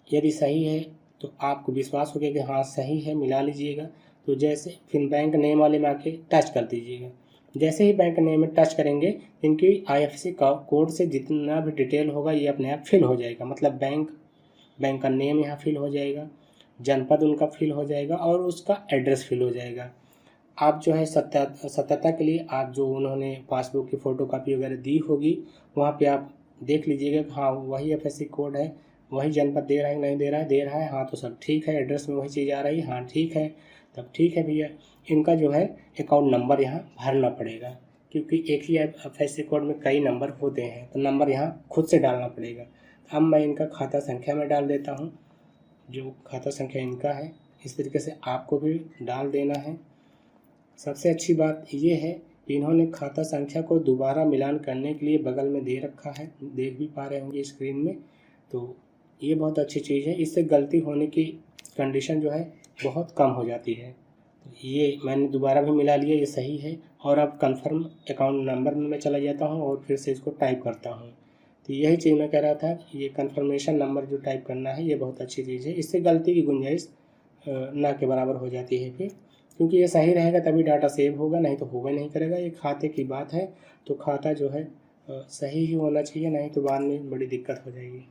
यदि सही है तो आपको विश्वास हो गया कि हाँ सही है, मिला लीजिएगा। तो जैसे फिर बैंक नेम वाले में आके टच कर दीजिएगा। जैसे ही बैंक नेम में टच करेंगे, इनकी IFSC का कोड से जितना भी डिटेल होगा ये अपने आप फिल हो जाएगा। मतलब बैंक का नेम यहाँ फिल हो जाएगा, जनपद उनका फिल हो जाएगा और उसका एड्रेस फिल हो जाएगा। आप जो है सत्यता के लिए आप जो उन्होंने पासबुक की फ़ोटोकॉपी वगैरह दी होगी, वहाँ पे आप देख लीजिएगा कि हाँ वही IFSC कोड है, वही जनपद दे रहा है नहीं दे रहा है, दे रहा है हाँ तो सब ठीक है, एड्रेस में वही चीज़ आ रही है, हाँ ठीक है, तब ठीक है भैया। इनका जो है अकाउंट नंबर यहाँ भरना पड़ेगा, क्योंकि एक ही IFSC कोड में कई नंबर होते हैं, तो नंबर यहाँ खुद से डालना पड़ेगा। अब मैं इनका खाता संख्या में डाल देता हूँ, जो खाता संख्या इनका है। इस तरीके से आपको भी डाल देना है। सबसे अच्छी बात ये है कि इन्होंने खाता संख्या को दोबारा मिलान करने के लिए बगल में दे रखा है, देख भी पा रहे होंगे स्क्रीन में। तो ये बहुत अच्छी चीज़ है, इससे गलती होने की कंडीशन जो है बहुत कम हो जाती है। ये मैंने दोबारा भी मिला लिया, ये सही है। और अब कंफर्म अकाउंट नंबर में मैं चला जाता हूँ और फिर से इसको टाइप करता हूँ। तो यही चीज़ मैं कह रहा था, ये कंफर्मेशन नंबर जो टाइप करना है ये बहुत अच्छी चीज़ है, इससे गलती की गुंजाइश ना के बराबर हो जाती है फिर, क्योंकि ये सही रहेगा तभी डाटा सेव होगा, नहीं तो होगा नहीं करेगा। ये खाते की बात है, तो खाता जो है सही ही होना चाहिए, नहीं तो बाद में बड़ी दिक्कत हो जाएगी।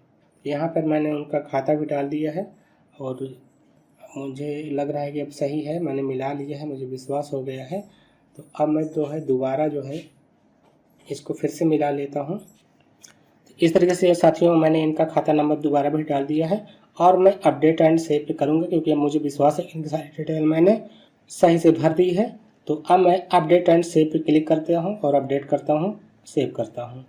यहाँ पर मैंने उनका खाता भी डाल दिया है और मुझे लग रहा है कि अब सही है, मैंने मिला लिया है, मुझे विश्वास हो गया है। तो अब मैं जो है दोबारा जो है इसको फिर से मिला लेता हूँ। तो इस तरीके से साथियों मैंने इनका खाता नंबर दोबारा भी डाल दिया है और मैं अपडेट एंड सेव पे करूँगा, क्योंकि अब मुझे विश्वास है कि इनकी सारी डिटेल मैंने सही से भर दी है। तो अब मैं अपडेट एंड सेव पे क्लिक करता हूँ और अपडेट करता हूँ, सेव करता हूँ।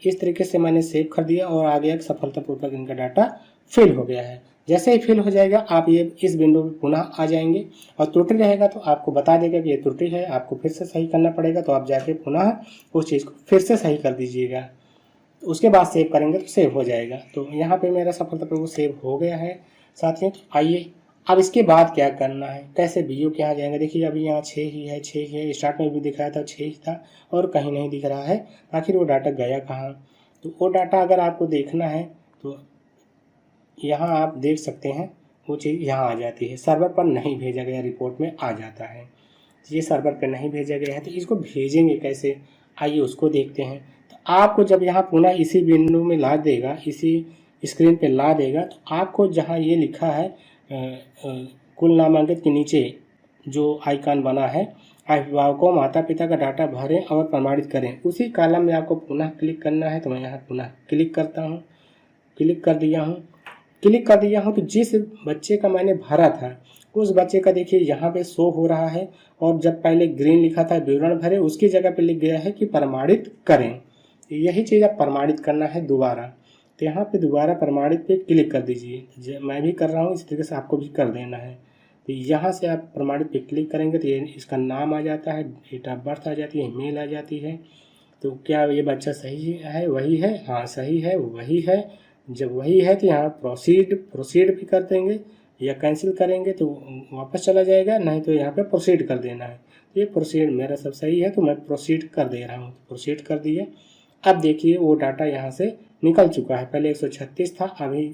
इस तरीके से मैंने सेव कर दिया और आगे एक सफलतापूर्वक इनका डाटा फिल हो गया है। जैसे ही फिल हो जाएगा आप ये इस विंडो में पुनः आ जाएंगे और त्रुटि रहेगा तो आपको बता देगा कि ये त्रुटि है, आपको फिर से सही करना पड़ेगा। तो आप जाके पुनः उस चीज़ को फिर से सही कर दीजिएगा। उसके बाद सेव करेंगे तो सेव हो जाएगा। तो यहाँ पे मेरा सफलतापूर्वक सेव हो गया है साथियों। तो आइए अब इसके बाद क्या करना है, कैसे वीडियो के यहाँ जाएंगे। देखिए अभी यहाँ 6 ही है, 6 ही है। स्टार्ट में भी दिखाया था 6 ही था और कहीं नहीं दिख रहा है। आखिर वो डाटा गया कहाँ। तो वो डाटा अगर आपको देखना है तो यहाँ आप देख सकते हैं, वो चीज़ यहाँ आ जाती है। सर्वर पर नहीं भेजा गया रिपोर्ट में आ जाता है। ये सर्वर पर नहीं भेजा गया है तो इसको भेजेंगे कैसे, आइए उसको देखते हैं। तो आपको जब यहाँ पुनः इसी विंडो में ला देगा, इसी स्क्रीन पे ला देगा, तो आपको जहाँ ये लिखा है कुल नामांकित के नीचे जो आइकन बना है, अभिभावकों माता पिता का डाटा भरें और प्रमाणित करें, उसी कॉलम में आपको पुनः क्लिक करना है। तो मैं यहाँ पुनः क्लिक करता हूँ, क्लिक कर दिया हूँ। तो जिस बच्चे का मैंने भरा था उस बच्चे का देखिए यहाँ पे शो हो रहा है। और जब पहले ग्रीन लिखा था विवरण भरे, उसकी जगह पे लिख गया है कि प्रमाणित करें। यही चीज़ आप प्रमाणित करना है दोबारा। तो यहाँ पे दोबारा प्रमाणित पे क्लिक कर दीजिए। मैं भी कर रहा हूँ, इस तरीके से आपको भी कर देना है। तो यहाँ से आप प्रमाणित पे क्लिक करेंगे तो ये इसका नाम आ जाता है, डेट ऑफ बर्थ आ जाती है, ईमेल आ जाती है। तो क्या ये बच्चा सही है, वही है? हाँ सही है, वही है। जब वही है तो यहाँ प्रोसीड भी कर देंगे, या कैंसिल करेंगे तो वापस चला जाएगा, नहीं तो यहाँ पे प्रोसीड कर देना है। ये प्रोसीड मेरा सब सही है तो मैं प्रोसीड कर दे रहा हूँ। प्रोसीड कर दिए। अब देखिए वो डाटा यहाँ से निकल चुका है। पहले 136 था, अभी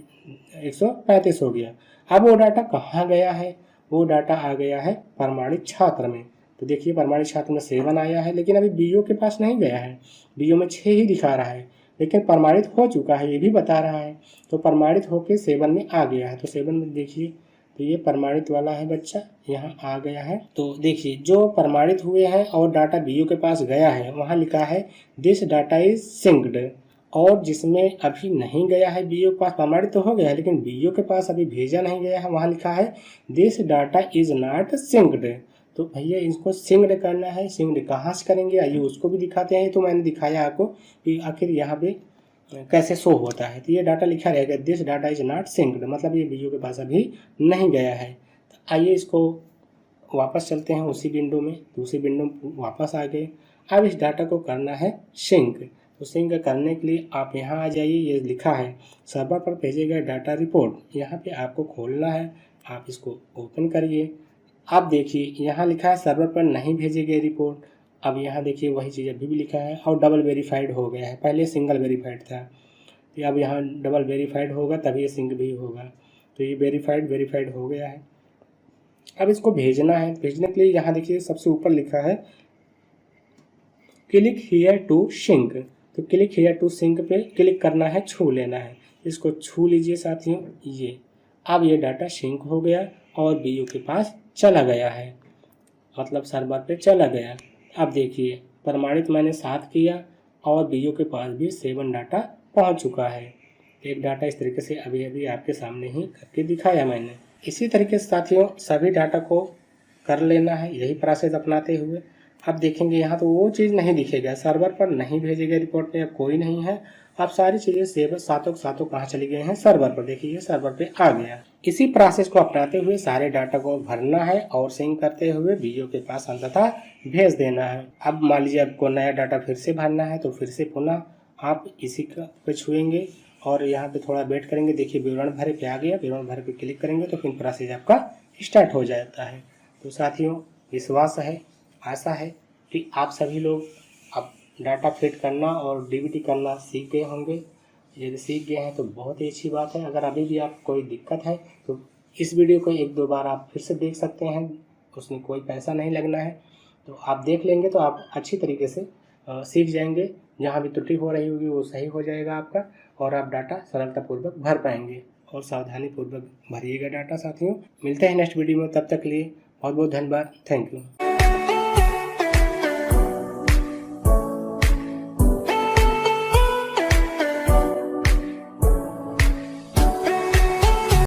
135 हो गया। अब वो डाटा कहाँ गया है? वो डाटा आ गया है प्रमाणित छात्र में। तो देखिए प्रमाणित छात्र में 7 आया है, लेकिन अभी बीओ के पास नहीं गया है। बीओ में 6 ही दिखा रहा है, लेकिन प्रमाणित हो चुका है ये भी बता रहा है। तो प्रमाणित होके 7 में आ गया है। तो 7 में देखिए, तो ये प्रमाणित वाला है बच्चा, यहाँ आ गया है। तो देखिए जो प्रमाणित हुए हैं और डाटा बीओ के पास गया है, वहाँ लिखा है दिस डाटा इज सिंक्ड। और जिसमें अभी नहीं गया है बीओ के पास, प्रमाणित तो हो गया है लेकिन बीओ के पास अभी भेजा नहीं गया है, वहाँ लिखा है this data is not synced. तो भैया इसको सिंक्ड करना है। सिंक्ड कहाँ से करेंगे, आइए उसको भी दिखाते हैं। तो मैंने दिखाया आपको कि आखिर यहाँ पे कैसे शो होता है। तो ये डाटा लिखा रहेगा this data is not synced, मतलब ये बीओ के पास अभी नहीं गया है। तो आइए इसको वापस चलते हैं उसी विंडो में। दूसरी विंडो में वापस आ गए। अब इस डाटा को करना है सिंक। तो सिंक करने के लिए आप यहाँ आ जाइए। ये लिखा है सर्वर पर भेजे गए डाटा रिपोर्ट, यहाँ पे आपको खोलना है। आप इसको ओपन करिए। अब देखिए यहाँ लिखा है सर्वर पर नहीं भेजे गए रिपोर्ट। अब यहाँ देखिए वही चीज़ अभी भी लिखा है और डबल वेरीफाइड हो गया है। पहले सिंगल वेरीफाइड था, तो अब यहाँ डबल वेरीफाइड होगा तभी ये सिंक भी होगा। तो ये वेरीफाइड हो गया है। अब इसको भेजना है। भेजने के लिए यहाँ देखिए सबसे ऊपर लिखा है क्लिक हियर टू सिंक। तो क्लिक हियर टू सिंक पे क्लिक करना है, छू लेना है। इसको छू लीजिए साथियों। ये अब ये डाटा सिंक हो गया और बीओ के पास चला गया है, मतलब सर्वर पे चला गया। अब देखिए प्रमाणित मैंने 7 किया और बीओ के पास भी 7 डाटा पहुंच चुका है। एक डाटा इस तरीके से अभी अभी आपके सामने ही करके दिखाया मैंने। इसी तरीके से साथियों सभी डाटा को कर लेना है, यही प्रोसेस अपनाते हुए। अब देखेंगे यहाँ तो वो चीज़ नहीं दिखेगा, सर्वर पर नहीं भेजे गए रिपोर्ट में अब कोई नहीं है। अब सारी चीज़ें सेव सातों कहाँ चली गए हैं, सर्वर पर। देखिए सर्वर पे आ गया। इसी प्रोसेस को अपनाते हुए सारे डाटा को भरना है और सिंक करते हुए बीओ के पास अंततः भेज देना है। अब मान लीजिए आपको नया डाटा फिर से भरना है तो फिर से पुनः आप इसी का पे छुएंगे और यहाँ पे थोड़ा वेट करेंगे। देखिए विवरण भरे पे आ गया। विवरण भरे पे क्लिक करेंगे तो फिर प्रोसेस आपका स्टार्ट हो जाता है। तो साथियों विश्वास है, आशा है कि आप सभी लोग अब डाटा फिट करना और डीबीटी करना सीख गए होंगे। यदि सीख गए हैं तो बहुत ही अच्छी बात है। अगर अभी भी आप कोई दिक्कत है तो इस वीडियो को 1-2 बार आप फिर से देख सकते हैं, उसमें कोई पैसा नहीं लगना है। तो आप देख लेंगे तो आप अच्छी तरीके से सीख जाएंगे। जहाँ भी त्रुटि हो रही होगी वो सही हो जाएगा आपका और आप डाटा सरलतापूर्वक भर पाएंगे। और सावधानीपूर्वक भरिएगा डाटा साथियों। मिलते हैं नेक्स्ट वीडियो में, तब तक के लिए बहुत बहुत धन्यवाद। Thank you.